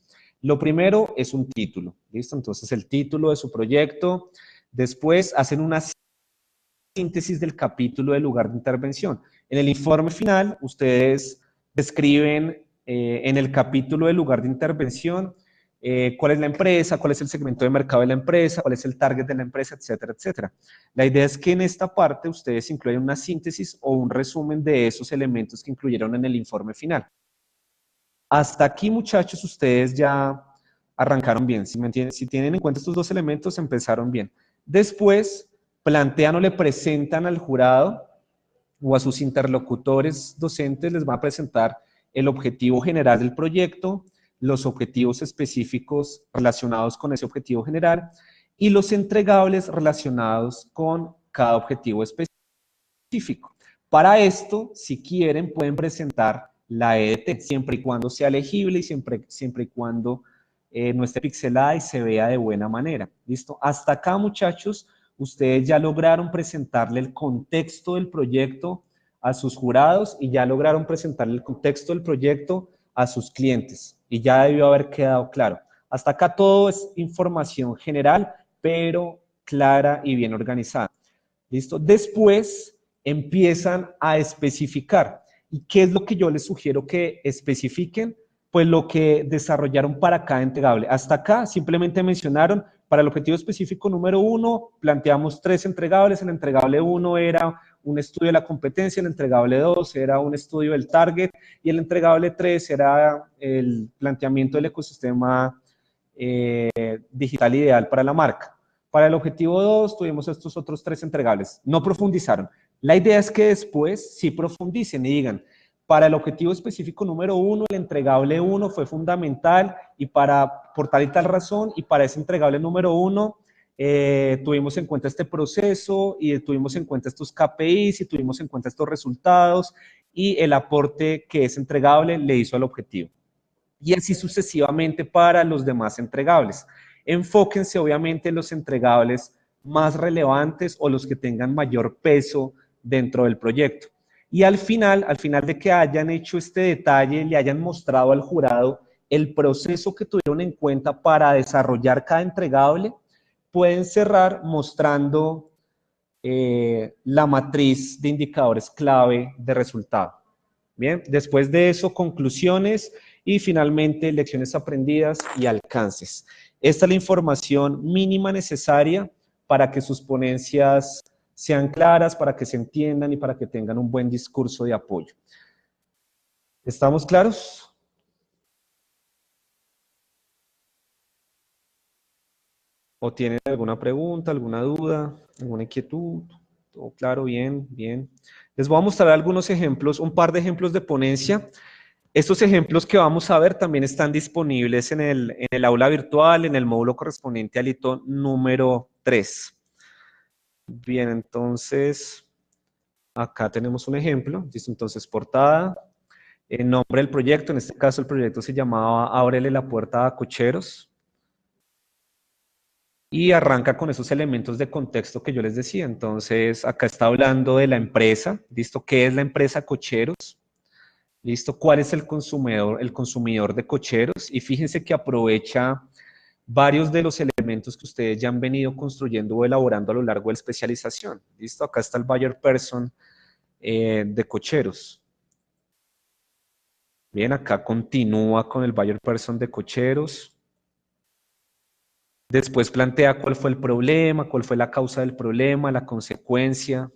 Lo primero es un título, ¿listo? Entonces, el título de su proyecto. Después, hacen una síntesis del capítulo del lugar de intervención. En el informe final, ustedes describen en el capítulo del lugar de intervención cuál es la empresa, cuál es el segmento de mercado de la empresa, cuál es el target de la empresa, etcétera, etcétera. La idea es que en esta parte ustedes incluyan una síntesis o un resumen de esos elementos que incluyeron en el informe final. Hasta aquí, muchachos, ustedes ya arrancaron bien. Si tienen en cuenta estos dos elementos, empezaron bien. Después, plantean o le presentan al jurado o a sus interlocutores docentes, les va a presentar el objetivo general del proyecto, los objetivos específicos relacionados con ese objetivo general y los entregables relacionados con cada objetivo específico. Para esto, si quieren, pueden presentar la EDT, siempre y cuando sea legible y siempre y cuando no esté pixelada y se vea de buena manera. ¿Listo? Hasta acá, muchachos, ustedes ya lograron presentarle el contexto del proyecto a sus jurados y ya lograron presentarle el contexto del proyecto a sus clientes. Y ya debió haber quedado claro. Hasta acá todo es información general, pero clara y bien organizada. ¿Listo? Después empiezan a especificar. ¿Y qué es lo que yo les sugiero que especifiquen? Pues lo que desarrollaron para cada entregable. Hasta acá simplemente mencionaron, para el objetivo específico número 1, planteamos 3 entregables. El entregable 1 era un estudio de la competencia, el entregable 2 era un estudio del target y el entregable 3 era el planteamiento del ecosistema digital ideal para la marca. Para el objetivo 2 tuvimos estos otros 3 entregables. No profundizaron. La idea es que después sí profundicen y digan, para el objetivo específico número 1, el entregable 1 fue fundamental y por tal y tal razón, y para ese entregable número 1 tuvimos en cuenta este proceso y tuvimos en cuenta estos KPIs y tuvimos en cuenta estos resultados y el aporte que ese entregable le hizo al objetivo. Y así sucesivamente para los demás entregables. Enfóquense obviamente en los entregables más relevantes o los que tengan mayor peso dentro del proyecto. Y al final de que hayan hecho este detalle, le hayan mostrado al jurado el proceso que tuvieron en cuenta para desarrollar cada entregable, pueden cerrar mostrando la matriz de indicadores clave de resultado. Bien, después de eso, conclusiones y finalmente lecciones aprendidas y alcances. Esta es la información mínima necesaria para que sus ponencias sean claras, para que se entiendan y para que tengan un buen discurso de apoyo. ¿Estamos claros? ¿O tienen alguna pregunta, alguna duda, alguna inquietud? ¿Todo claro? Bien, bien. Les voy a mostrar algunos ejemplos, un par de ejemplos de ponencia. Estos ejemplos que vamos a ver también están disponibles en el aula virtual, en el módulo correspondiente al hito número 3. Bien, entonces, acá tenemos un ejemplo. Dice entonces portada, el nombre del proyecto, en este caso el proyecto se llamaba Ábrele la puerta a cocheros. Y arranca con esos elementos de contexto que yo les decía. Entonces, acá está hablando de la empresa, ¿listo? ¿Qué es la empresa Cocheros? ¿Listo? ¿Cuál es el consumidor de cocheros? Y fíjense que aprovecha varios de los elementos que ustedes ya han venido construyendo o elaborando a lo largo de la especialización. ¿Listo? Acá está el buyer person de cocheros. Bien, acá continúa con el buyer person de cocheros. Después plantea cuál fue el problema, cuál fue la causa del problema, la consecuencia.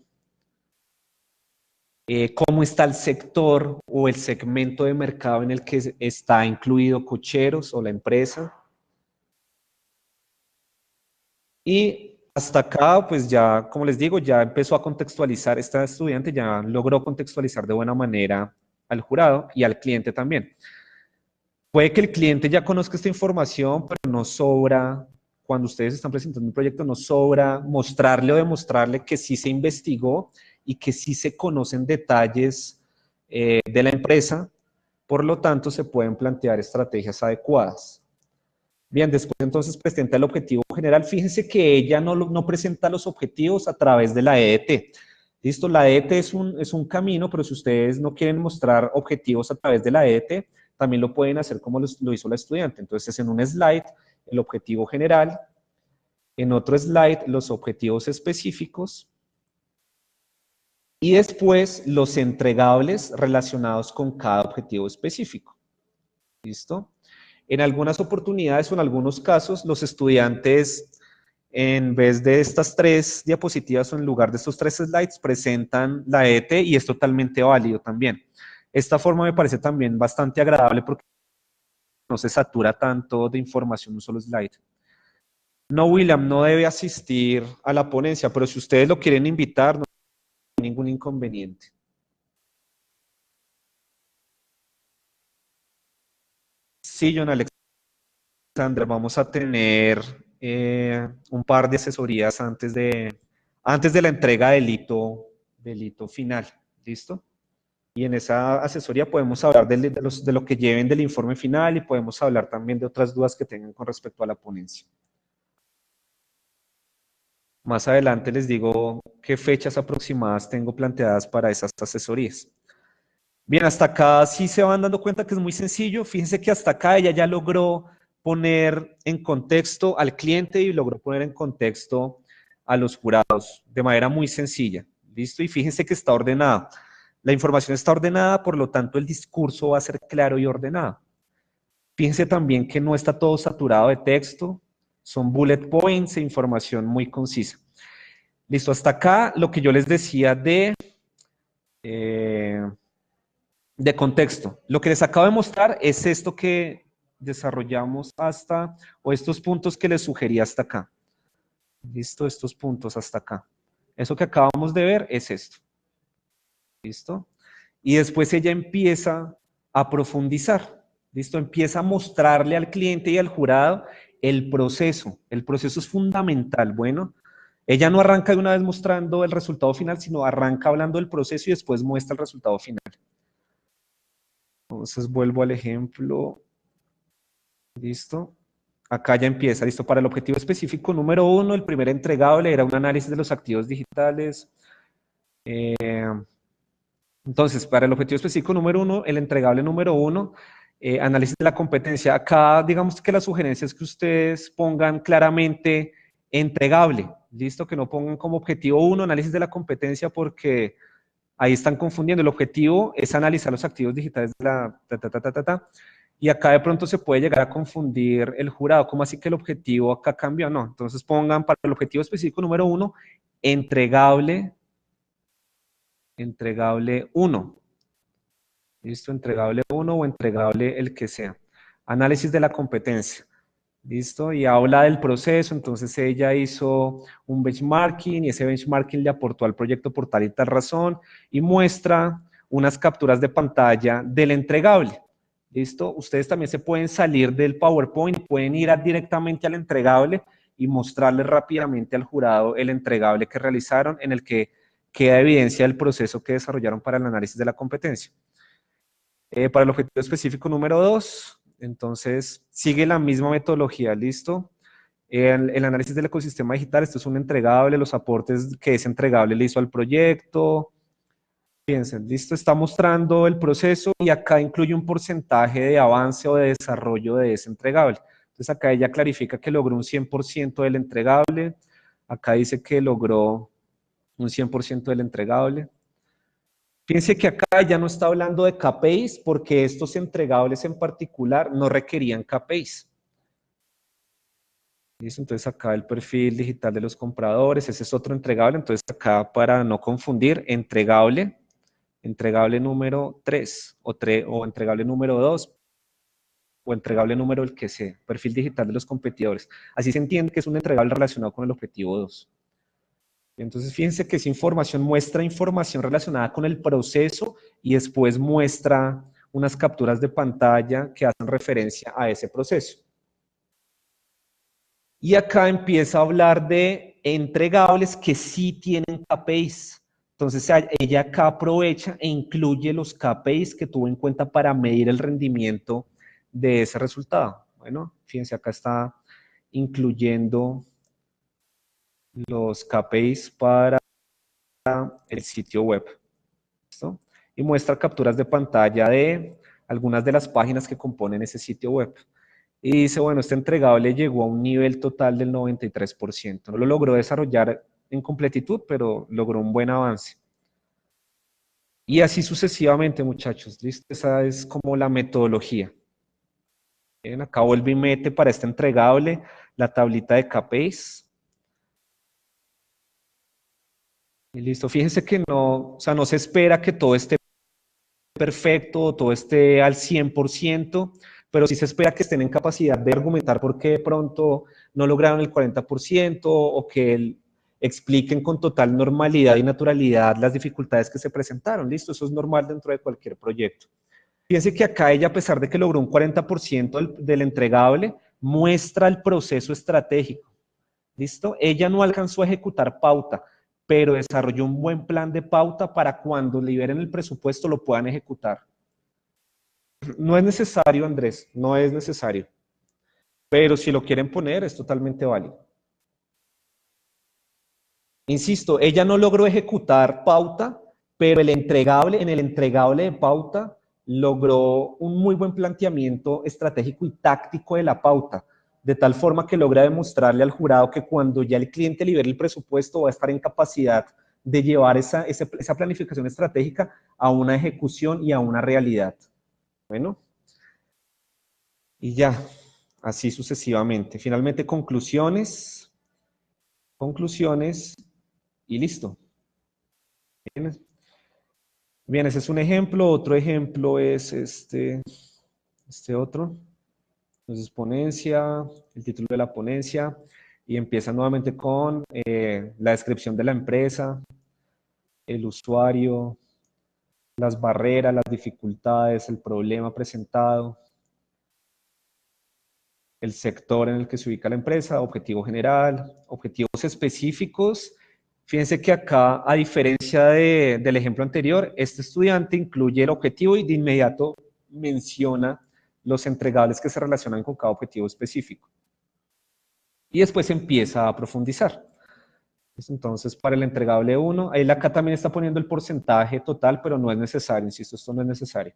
cómo está el sector o el segmento de mercado en el que está incluido Cocheros o la empresa. Y hasta acá, pues ya, como les digo, ya empezó a contextualizar, esta estudiante ya logró contextualizar de buena manera al jurado y al cliente también. Puede que el cliente ya conozca esta información, pero no sobra, cuando ustedes están presentando un proyecto, no sobra mostrarle o demostrarle que sí se investigó y que sí se conocen detalles de la empresa. Por lo tanto, se pueden plantear estrategias adecuadas. Bien, después entonces presenta el objetivo general. Fíjense que ella no presenta los objetivos a través de la EDT. Listo, la EDT es un camino, pero si ustedes no quieren mostrar objetivos a través de la EDT, también lo pueden hacer como lo hizo la estudiante. Entonces, en un slide, el objetivo general, en otro slide, los objetivos específicos, y después los entregables relacionados con cada objetivo específico. ¿Listo? En algunas oportunidades o en algunos casos, los estudiantes, en vez de estas 3 diapositivas o en lugar de estos 3 slides, presentan la ET y es totalmente válido también. Esta forma me parece también bastante agradable porque no se satura tanto de información un solo slide. No, William, no debe asistir a la ponencia, pero si ustedes lo quieren invitar, no hay ningún inconveniente. Sí, John Alexander, vamos a tener un par de asesorías antes de la entrega del hito final. ¿Listo? Y en esa asesoría podemos hablar de lo que lleven del informe final y podemos hablar también de otras dudas que tengan con respecto a la ponencia. Más adelante les digo qué fechas aproximadas tengo planteadas para esas asesorías. Bien, hasta acá sí se van dando cuenta que es muy sencillo. Fíjense que hasta acá ella ya logró poner en contexto al cliente y logró poner en contexto a los jurados de manera muy sencilla. ¿Listo? Y fíjense que está ordenada. La información está ordenada, por lo tanto el discurso va a ser claro y ordenado. Fíjense también que no está todo saturado de texto, son bullet points e información muy concisa. Listo, hasta acá lo que yo les decía eh, de contexto. Lo que les acabo de mostrar es esto que desarrollamos o estos puntos que les sugerí hasta acá. Listo, estos puntos hasta acá. Eso que acabamos de ver es esto. Listo. Y después ella empieza a profundizar. Listo, empieza a mostrarle al cliente y al jurado el proceso. El proceso es fundamental. Bueno, ella no arranca de una vez mostrando el resultado final, sino arranca hablando del proceso y después muestra el resultado final. Entonces vuelvo al ejemplo. Listo. Acá ya empieza. Listo. Para el objetivo específico número 1, el primer entregable era un análisis de los activos digitales. Entonces, para el objetivo específico número 1, el entregable número 1, análisis de la competencia. Acá, digamos que la sugerencia es que ustedes pongan claramente entregable. Listo. Que no pongan como objetivo 1 análisis de la competencia porque ahí están confundiendo. El objetivo es analizar los activos digitales de la. Y acá de pronto se puede llegar a confundir el jurado. ¿Cómo así que el objetivo acá cambió? No. Entonces pongan para el objetivo específico número 1, entregable 1. ¿Listo? Entregable 1 o entregable el que sea. Análisis de la competencia. ¿Listo? Y habla del proceso, entonces ella hizo un benchmarking y ese benchmarking le aportó al proyecto por tal y tal razón y muestra unas capturas de pantalla del entregable. ¿Listo? Ustedes también se pueden salir del PowerPoint y pueden ir directamente al entregable y mostrarle rápidamente al jurado el entregable que realizaron en el que queda evidencia del proceso que desarrollaron para el análisis de la competencia. Para el objetivo específico número 2, entonces sigue la misma metodología, ¿listo? El análisis del ecosistema digital, esto es un entregable, los aportes que ese entregable le hizo al proyecto. Fíjense, listo, está mostrando el proceso y acá incluye un porcentaje de avance o de desarrollo de ese entregable. Entonces acá ella clarifica que logró un 100% del entregable, acá dice que logró un 100% del entregable. Fíjense que acá ya no está hablando de KPIs porque estos entregables en particular no requerían KPIs. ¿Listo? Entonces acá el perfil digital de los compradores, ese es otro entregable. Entonces acá para no confundir, entregable entregable número 3 o entregable número 2 o entregable número el que sea, perfil digital de los competidores. Así se entiende que es un entregable relacionado con el objetivo 2. Entonces, fíjense que esa información muestra información relacionada con el proceso y después muestra unas capturas de pantalla que hacen referencia a ese proceso. Y acá empieza a hablar de entregables que sí tienen KPIs. Entonces, ella acá aprovecha e incluye los KPIs que tuvo en cuenta para medir el rendimiento de ese resultado. Bueno, fíjense, acá está incluyendo los KPIs para el sitio web. ¿Listo? Y muestra capturas de pantalla de algunas de las páginas que componen ese sitio web. Y dice, bueno, este entregable llegó a un nivel total del 93%. No lo logró desarrollar en completitud, pero logró un buen avance. Y así sucesivamente, muchachos. ¿Listo? Esa es como la metodología. Bien, acá vuelve y mete para este entregable la tablita de KPIs. Y listo. Fíjense que no, o sea, no se espera que todo esté perfecto, todo esté al 100%, pero sí se espera que estén en capacidad de argumentar por qué de pronto no lograron el 40% o que expliquen con total normalidad y naturalidad las dificultades que se presentaron. Listo, eso es normal dentro de cualquier proyecto. Fíjense que acá ella, a pesar de que logró un 40% del entregable, muestra el proceso estratégico. ¿Listo? Ella no alcanzó a ejecutar pauta, pero desarrolló un buen plan de pauta para cuando liberen el presupuesto lo puedan ejecutar. No es necesario, Andrés, no es necesario. Pero si lo quieren poner, es totalmente válido. Insisto, ella no logró ejecutar pauta, pero en el entregable de pauta, logró un muy buen planteamiento estratégico y táctico de la pauta, de tal forma que logra demostrarle al jurado que cuando ya el cliente libere el presupuesto va a estar en capacidad de llevar esa planificación estratégica a una ejecución y a una realidad. Bueno, y ya, así sucesivamente. Finalmente, conclusiones y listo. Bien, ese es un ejemplo. Otro ejemplo es este otro. Entonces, ponencia, el título de la ponencia, y empieza nuevamente con la descripción de la empresa, el usuario, las barreras, las dificultades, el problema presentado, el sector en el que se ubica la empresa, objetivo general, objetivos específicos. Fíjense que acá, a diferencia del ejemplo anterior, este estudiante incluye el objetivo y de inmediato menciona los entregables que se relacionan con cada objetivo específico. Y después empieza a profundizar. Entonces, para el entregable 1, él acá también está poniendo el porcentaje total, pero no es necesario, insisto, esto no es necesario.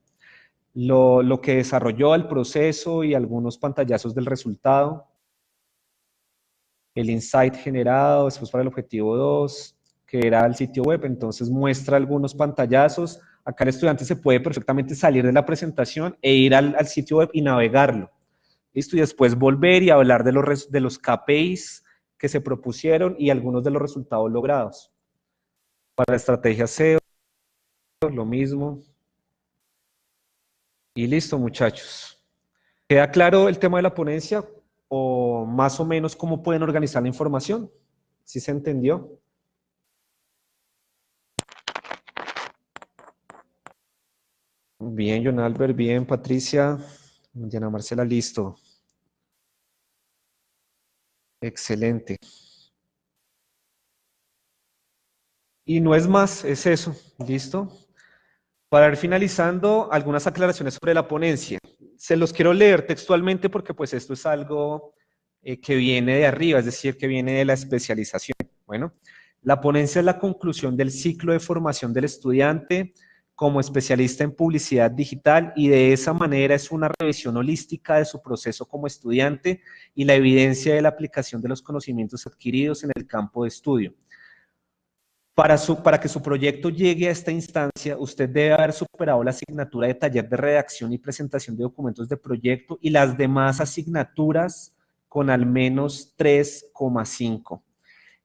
Lo que desarrolló, el proceso y algunos pantallazos del resultado, el insight generado, después para el objetivo 2, que era el sitio web, entonces muestra algunos pantallazos. Acá el estudiante se puede perfectamente salir de la presentación e ir al sitio web y navegarlo. ¿Listo? Y después volver y hablar de los KPIs que se propusieron y algunos de los resultados logrados. Para la estrategia SEO, lo mismo. Y listo, muchachos. ¿Queda claro el tema de la ponencia o más o menos cómo pueden organizar la información? ¿Sí se entendió? Bien, John Albert, bien, Patricia. Diana Marcela, listo. Excelente. Y no es más, es eso, ¿listo? Para ir finalizando, algunas aclaraciones sobre la ponencia. Se los quiero leer textualmente porque pues esto es algo que viene de arriba, es decir, que viene de la especialización. Bueno, la ponencia es la conclusión del ciclo de formación del estudiante como especialista en publicidad digital y de esa manera es una revisión holística de su proceso como estudiante y la evidencia de la aplicación de los conocimientos adquiridos en el campo de estudio. Para que su proyecto llegue a esta instancia, usted debe haber superado la asignatura de taller de redacción y presentación de documentos de proyecto y las demás asignaturas con al menos 3,5.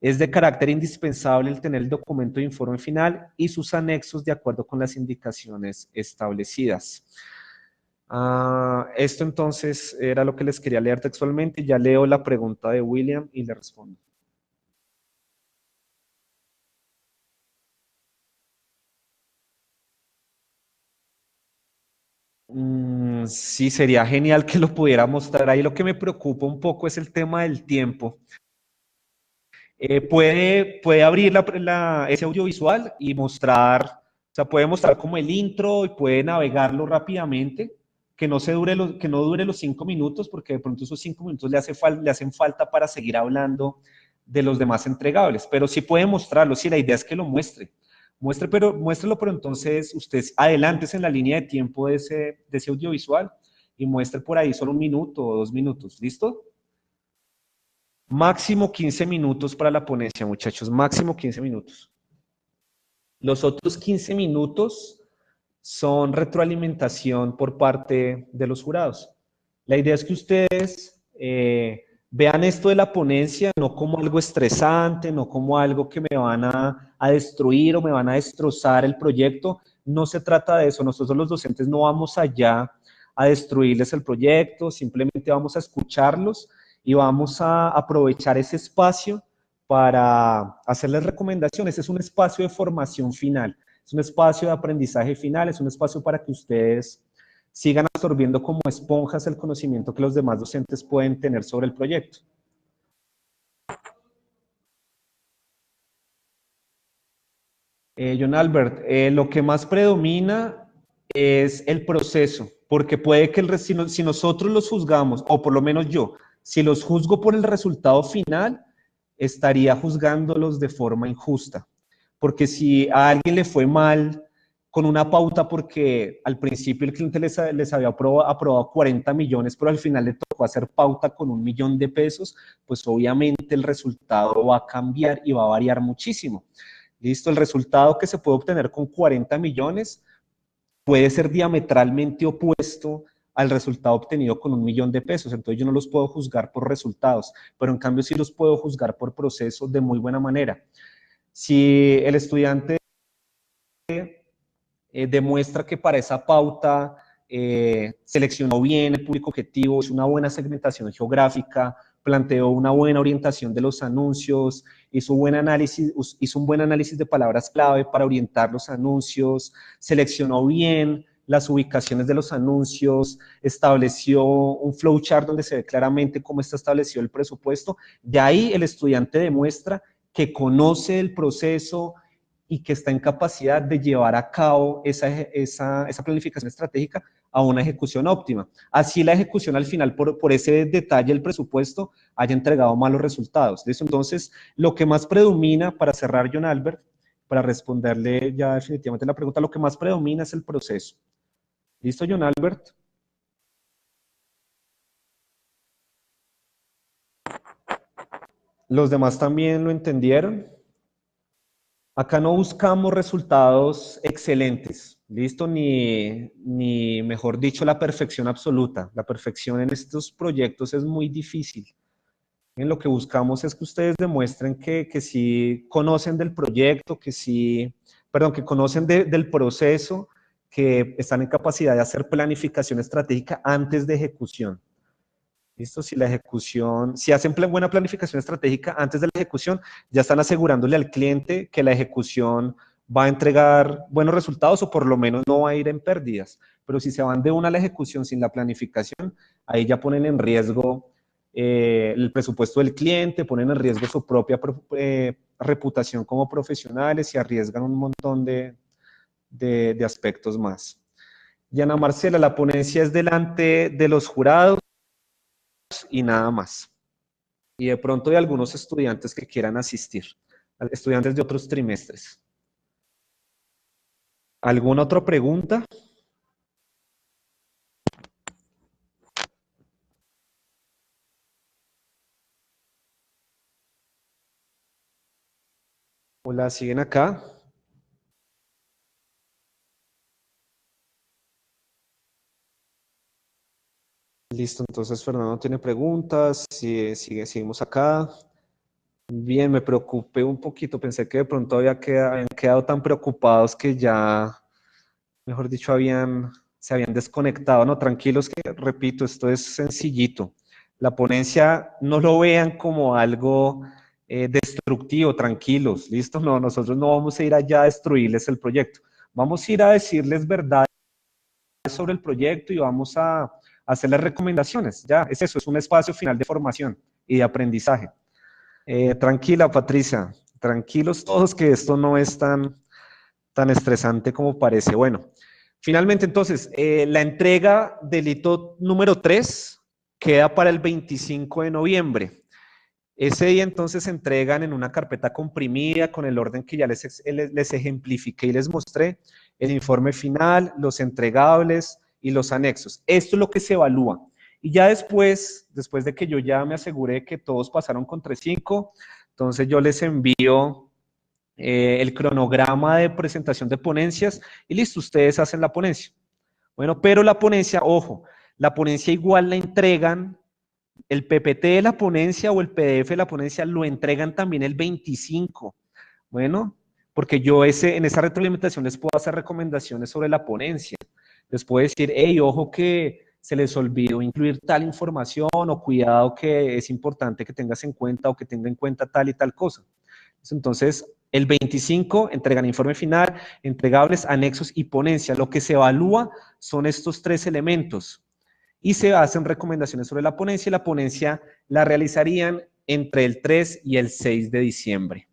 Es de carácter indispensable el tener el documento de informe final y sus anexos de acuerdo con las indicaciones establecidas. Esto entonces era lo que les quería leer textualmente. Ya leo la pregunta de William y le respondo. Sí, sería genial que lo pudiera mostrar ahí. Lo que me preocupa un poco es el tema del tiempo. Puede abrir ese audiovisual y mostrar, o sea, puede mostrar como el intro y puede navegarlo rápidamente, que que no dure los 5 minutos, porque de pronto esos 5 minutos le hacen falta para seguir hablando de los demás entregables, pero sí puede mostrarlo, sí, la idea es que lo muéstrelo, pero entonces usted adelántese en la línea de tiempo de ese audiovisual y muestre por ahí solo 1 minuto o 2 minutos, ¿listo? Máximo 15 minutos para la ponencia, muchachos, máximo 15 minutos. Los otros 15 minutos son retroalimentación por parte de los jurados. La idea es que ustedes vean esto de la ponencia no como algo estresante, no como algo que me van a destruir o me van a destrozar el proyecto. No se trata de eso. Nosotros los docentes no vamos allá a destruirles el proyecto, simplemente vamos a escucharlos y vamos a aprovechar ese espacio para hacerles recomendaciones. Es un espacio de formación final, es un espacio de aprendizaje final, es un espacio para que ustedes sigan absorbiendo como esponjas el conocimiento que los demás docentes pueden tener sobre el proyecto. John Albert, lo que más predomina es el proceso, porque puede que si nosotros los juzgamos, o por lo menos yo, si los juzgo por el resultado final, estaría juzgándolos de forma injusta. Porque si a alguien le fue mal con una pauta porque al principio el cliente les había aprobado 40 millones, pero al final le tocó hacer pauta con 1 millón de pesos, pues obviamente el resultado va a cambiar y va a variar muchísimo. Listo, el resultado que se puede obtener con 40 millones puede ser diametralmente opuesto al resultado obtenido con 1 millón de pesos. Entonces yo no los puedo juzgar por resultados, pero en cambio sí los puedo juzgar por procesos de muy buena manera. Si el estudiante demuestra que para esa pauta seleccionó bien el público objetivo, hizo una buena segmentación geográfica, planteó una buena orientación de los anuncios, hizo un buen análisis de palabras clave para orientar los anuncios, seleccionó bien las ubicaciones de los anuncios, estableció un flowchart donde se ve claramente cómo está establecido el presupuesto. De ahí el estudiante demuestra que conoce el proceso y que está en capacidad de llevar a cabo esa planificación estratégica a una ejecución óptima. Así la ejecución al final, por ese detalle del presupuesto, haya entregado malos resultados. ¿Listo? Entonces, lo que más predomina, para cerrar, John Albert, para responderle ya definitivamente la pregunta, lo que más predomina es el proceso. ¿Listo, John Albert? ¿Los demás también lo entendieron? Acá no buscamos resultados excelentes, ¿listo? Ni, mejor dicho, la perfección absoluta. La perfección en estos proyectos es muy difícil. En lo que buscamos es que ustedes demuestren que sí conocen del proyecto, perdón, que conocen del proceso, que están en capacidad de hacer planificación estratégica antes de ejecución. ¿Listo? Si hacen buena planificación estratégica antes de la ejecución, ya están asegurándole al cliente que la ejecución va a entregar buenos resultados o por lo menos no va a ir en pérdidas. Pero si se van de una a la ejecución sin la planificación, ahí ya ponen en riesgo el presupuesto del cliente, ponen en riesgo su propia reputación como profesionales y arriesgan un montón de aspectos más. Yana Marcela, la ponencia es delante de los jurados y nada más. Y de pronto de algunos estudiantes que quieran asistir, estudiantes de otros trimestres. ¿Alguna otra pregunta? Hola, ¿siguen acá? Listo, entonces Fernando tiene preguntas, seguimos acá. Bien, me preocupé un poquito, pensé que de pronto habían quedado tan preocupados que ya, mejor dicho, se habían desconectado. No, tranquilos que, repito, esto es sencillito. La ponencia no lo vean como algo destructivo, tranquilos, ¿listo? No, nosotros no vamos a ir allá a destruirles el proyecto. Vamos a ir a decirles verdad sobre el proyecto y vamos a hacerles recomendaciones. Ya, es eso, es un espacio final de formación y de aprendizaje. Tranquila, Patricia, tranquilos todos que esto no es tan estresante como parece. Bueno, finalmente entonces, la entrega del hito número 3 queda para el 25 de noviembre. Ese día entonces se entregan en una carpeta comprimida con el orden que ya les ejemplifiqué y les mostré, el informe final, los entregables y los anexos. Esto es lo que se evalúa. Y ya después de que yo ya me aseguré que todos pasaron con 3.5, entonces yo les envío el cronograma de presentación de ponencias y listo, ustedes hacen la ponencia. Bueno, pero la ponencia, ojo, la ponencia igual la entregan, el PPT de la ponencia o el PDF de la ponencia lo entregan también el 25. Bueno, porque yo en esa retroalimentación les puedo hacer recomendaciones sobre la ponencia. Les puedo decir, hey, ojo que se les olvidó incluir tal información o cuidado que es importante que tengas en cuenta o que tenga en cuenta tal y tal cosa. Entonces, el 25 entregan informe final, entregables, anexos y ponencia. Lo que se evalúa son estos tres elementos y se hacen recomendaciones sobre la ponencia y la ponencia la realizarían entre el 3 y el 6 de diciembre.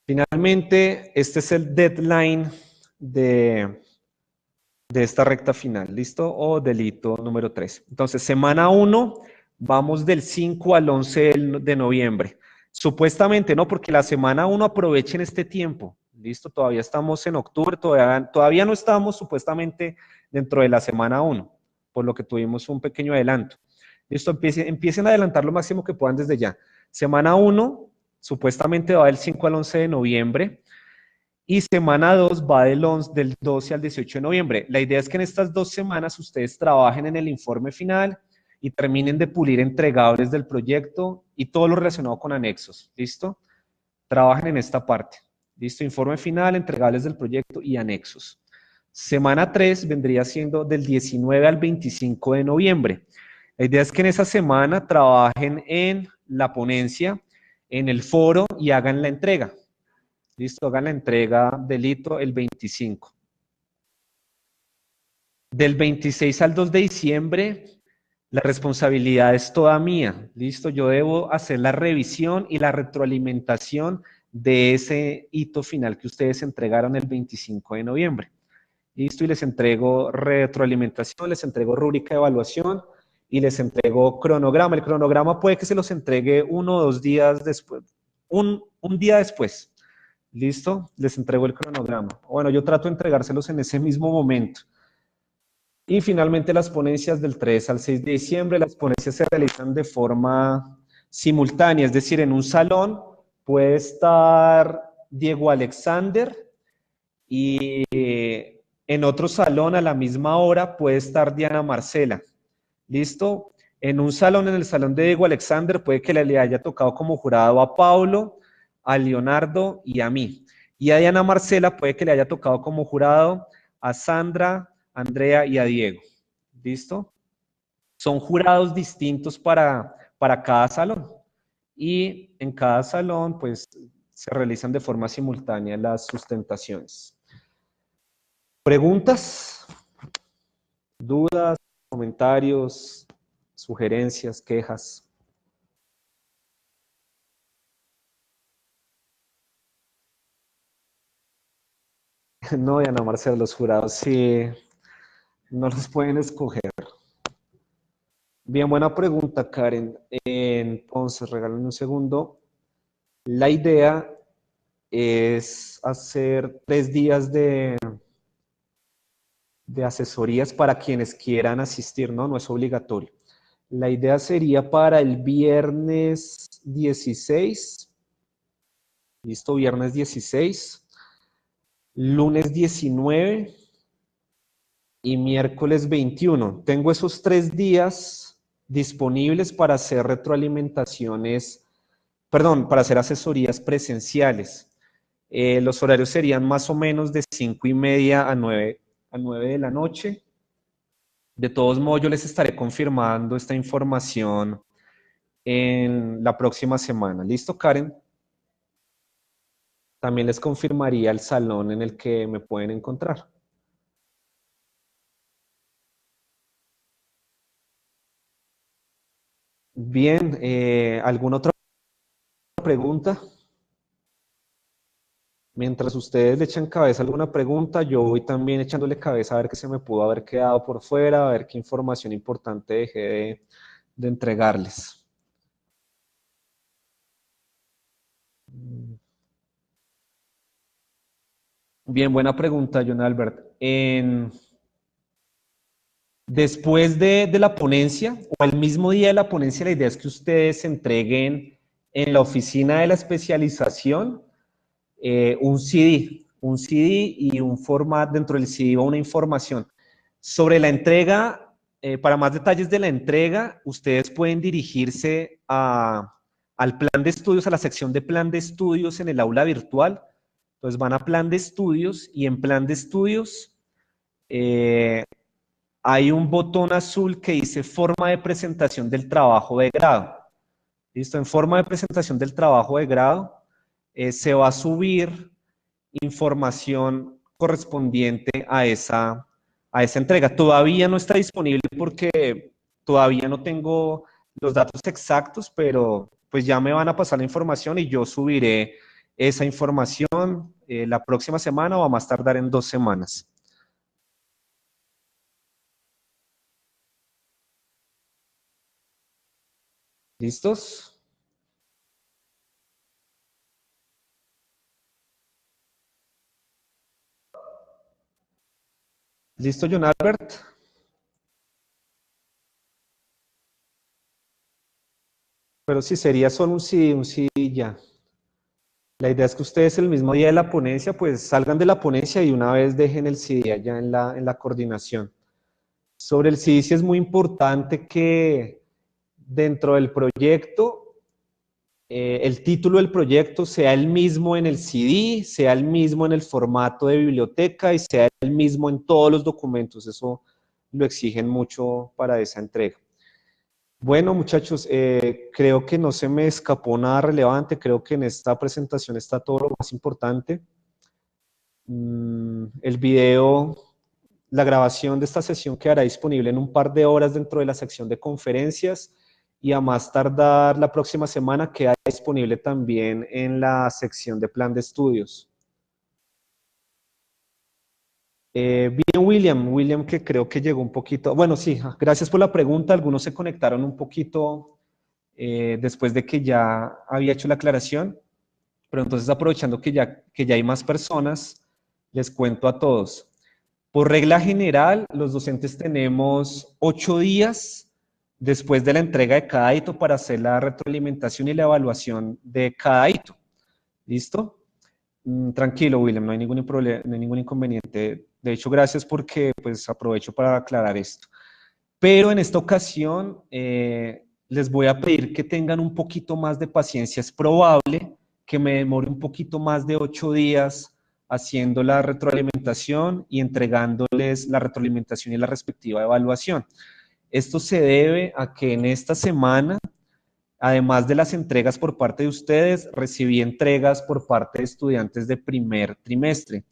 Finalmente, este es el deadline de esta recta final, ¿listo? O delito número 3. Entonces, semana 1, vamos del 5 al 11 de noviembre. Supuestamente, ¿no? Porque la semana 1 aprovechen este tiempo, ¿listo? Todavía estamos en octubre, todavía no estamos supuestamente dentro de la semana 1, por lo que tuvimos un pequeño adelanto. ¿Listo? Empiecen a adelantar lo máximo que puedan desde ya. Semana 1, supuestamente va del 5 al 11 de noviembre. Y semana 2 va del 12 al 18 de noviembre. La idea es que en estas 2 semanas ustedes trabajen en el informe final y terminen de pulir entregables del proyecto y todo lo relacionado con anexos. ¿Listo? Trabajen en esta parte. ¿Listo? Informe final, entregables del proyecto y anexos. Semana 3 vendría siendo del 19 al 25 de noviembre. La idea es que en esa semana trabajen en la ponencia, en el foro y hagan la entrega. Listo, hagan la entrega del hito el 25. Del 26 al 2 de diciembre, la responsabilidad es toda mía. Listo, yo debo hacer la revisión y la retroalimentación de ese hito final que ustedes entregaron el 25 de noviembre. Listo, y les entrego retroalimentación, les entrego rúbrica de evaluación y les entrego cronograma. El cronograma puede que se los entregue 1 o 2 días después, un día después. ¿Listo? Les entrego el cronograma. Bueno, yo trato de entregárselos en ese mismo momento. Y finalmente las ponencias del 3 al 6 de diciembre, las ponencias se realizan de forma simultánea, es decir, en un salón puede estar Diego Alexander y en otro salón a la misma hora puede estar Diana Marcela. ¿Listo? En un salón, en el salón de Diego Alexander, puede que le haya tocado como jurado a Paulo, a Leonardo y a mí. Y a Diana Marcela puede que le haya tocado como jurado a Sandra, Andrea y a Diego. ¿Listo? Son jurados distintos para cada salón. Y en cada salón, pues, se realizan de forma simultánea las sustentaciones. ¿Preguntas? ¿Dudas? ¿Comentarios? ¿Sugerencias? ¿Quejas? No, Diana Marcela, los jurados sí no los pueden escoger. Bien, buena pregunta, Karen. Entonces, regálame un segundo. La idea es hacer 3 días de asesorías para quienes quieran asistir, ¿no? No es obligatorio. La idea sería para el viernes 16, listo, viernes 16, lunes 19 y miércoles 21. Tengo esos 3 días disponibles para hacer retroalimentaciones, perdón, para hacer asesorías presenciales. Los horarios serían más o menos de 5:30 a 9 de la noche. De todos modos, yo les estaré confirmando esta información en la próxima semana. ¿Listo, Karen? También les confirmaría el salón en el que me pueden encontrar. Bien, ¿alguna otra pregunta? Mientras ustedes le echan cabeza a alguna pregunta, yo voy también echándole cabeza a ver qué se me pudo haber quedado por fuera, a ver qué información importante dejé de entregarles. Bien, buena pregunta, John Albert. Después de la ponencia o el mismo día de la ponencia, la idea es que ustedes entreguen en la oficina de la especialización un CD y un formato dentro del CD va una información. Sobre la entrega, para más detalles de la entrega, ustedes pueden dirigirse al plan de estudios, a la sección de plan de estudios en el aula virtual. Entonces van a plan de estudios y en plan de estudios hay un botón azul que dice forma de presentación del trabajo de grado. ¿Listo? En forma de presentación del trabajo de grado se va a subir información correspondiente a esa entrega. Todavía no está disponible porque todavía no tengo los datos exactos, pero pues ya me van a pasar la información y yo subiré esa información la próxima semana o a más tardar en 2 semanas. ¿Listos? ¿Listo, John Albert? Pero sí, sería solo un sí y ya. La idea es que ustedes el mismo día de la ponencia, pues salgan de la ponencia y una vez dejen el CD allá en la coordinación. Sobre el CD sí es muy importante que dentro del proyecto, el título del proyecto sea el mismo en el CD, sea el mismo en el formato de biblioteca y sea el mismo en todos los documentos. Eso lo exigen mucho para esa entrega. Bueno, muchachos, creo que no se me escapó nada relevante. Creo que en esta presentación está todo lo más importante. El video, la grabación de esta sesión quedará disponible en un par de horas dentro de la sección de conferencias y a más tardar la próxima semana queda disponible también en la sección de plan de estudios. Bien, William, que creo que llegó un poquito. Bueno, sí, gracias por la pregunta. Algunos se conectaron un poquito después de que ya había hecho la aclaración, pero entonces aprovechando que ya hay más personas, les cuento a todos. Por regla general, los docentes tenemos 8 días después de la entrega de cada hito para hacer la retroalimentación y la evaluación de cada hito. ¿Listo? Tranquilo, William, no hay ningún problema, no hay ningún inconveniente. De hecho, gracias porque pues aprovecho para aclarar esto. Pero en esta ocasión les voy a pedir que tengan un poquito más de paciencia. Es probable que me demore un poquito más de 8 días haciendo la retroalimentación y entregándoles la retroalimentación y la respectiva evaluación. Esto se debe a que en esta semana, además de las entregas por parte de ustedes, recibí entregas por parte de estudiantes de primer trimestre.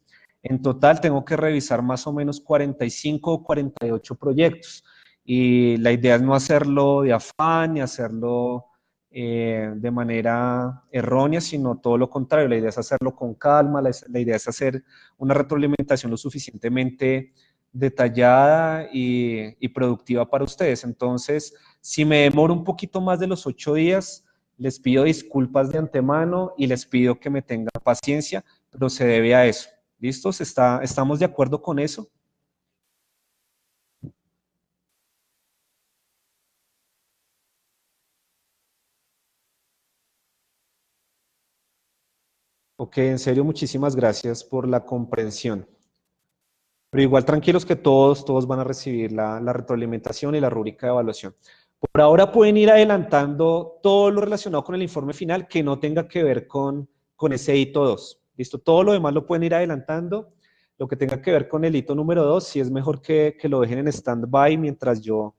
En total tengo que revisar más o menos 45 o 48 proyectos y la idea es no hacerlo de afán ni hacerlo de manera errónea, sino todo lo contrario. La idea es hacerlo con calma, la idea es hacer una retroalimentación lo suficientemente detallada y productiva para ustedes. Entonces, si me demoro un poquito más de los 8 días, les pido disculpas de antemano y les pido que me tengan paciencia, pero se debe a eso. ¿Listos? ¿Estamos de acuerdo con eso? Ok, en serio, muchísimas gracias por la comprensión. Pero igual tranquilos que todos van a recibir la retroalimentación y la rúbrica de evaluación. Por ahora pueden ir adelantando todo lo relacionado con el informe final que no tenga que ver con ese hito 2. ¿Listo? Todo lo demás lo pueden ir adelantando. Lo que tenga que ver con el hito número 2, sí es mejor que lo dejen en stand-by mientras yo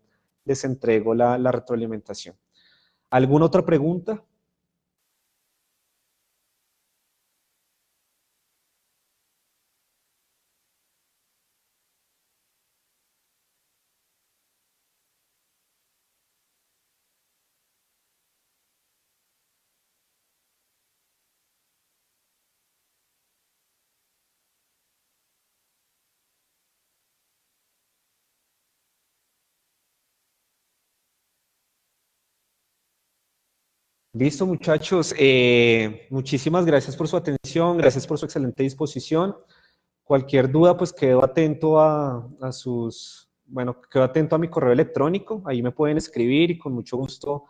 les entrego la retroalimentación. ¿Alguna otra pregunta? Listo, muchachos. Muchísimas gracias por su atención, gracias por su excelente disposición. Cualquier duda, pues quedo atento bueno, quedo atento a mi correo electrónico. Ahí me pueden escribir y con mucho gusto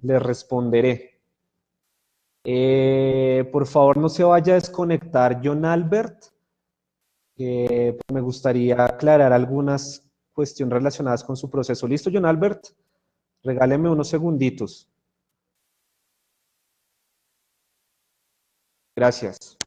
les responderé. Por favor, no se vaya a desconectar John Albert. Me gustaría aclarar algunas cuestiones relacionadas con su proceso. ¿Listo, John Albert? Regáleme unos segunditos. Gracias.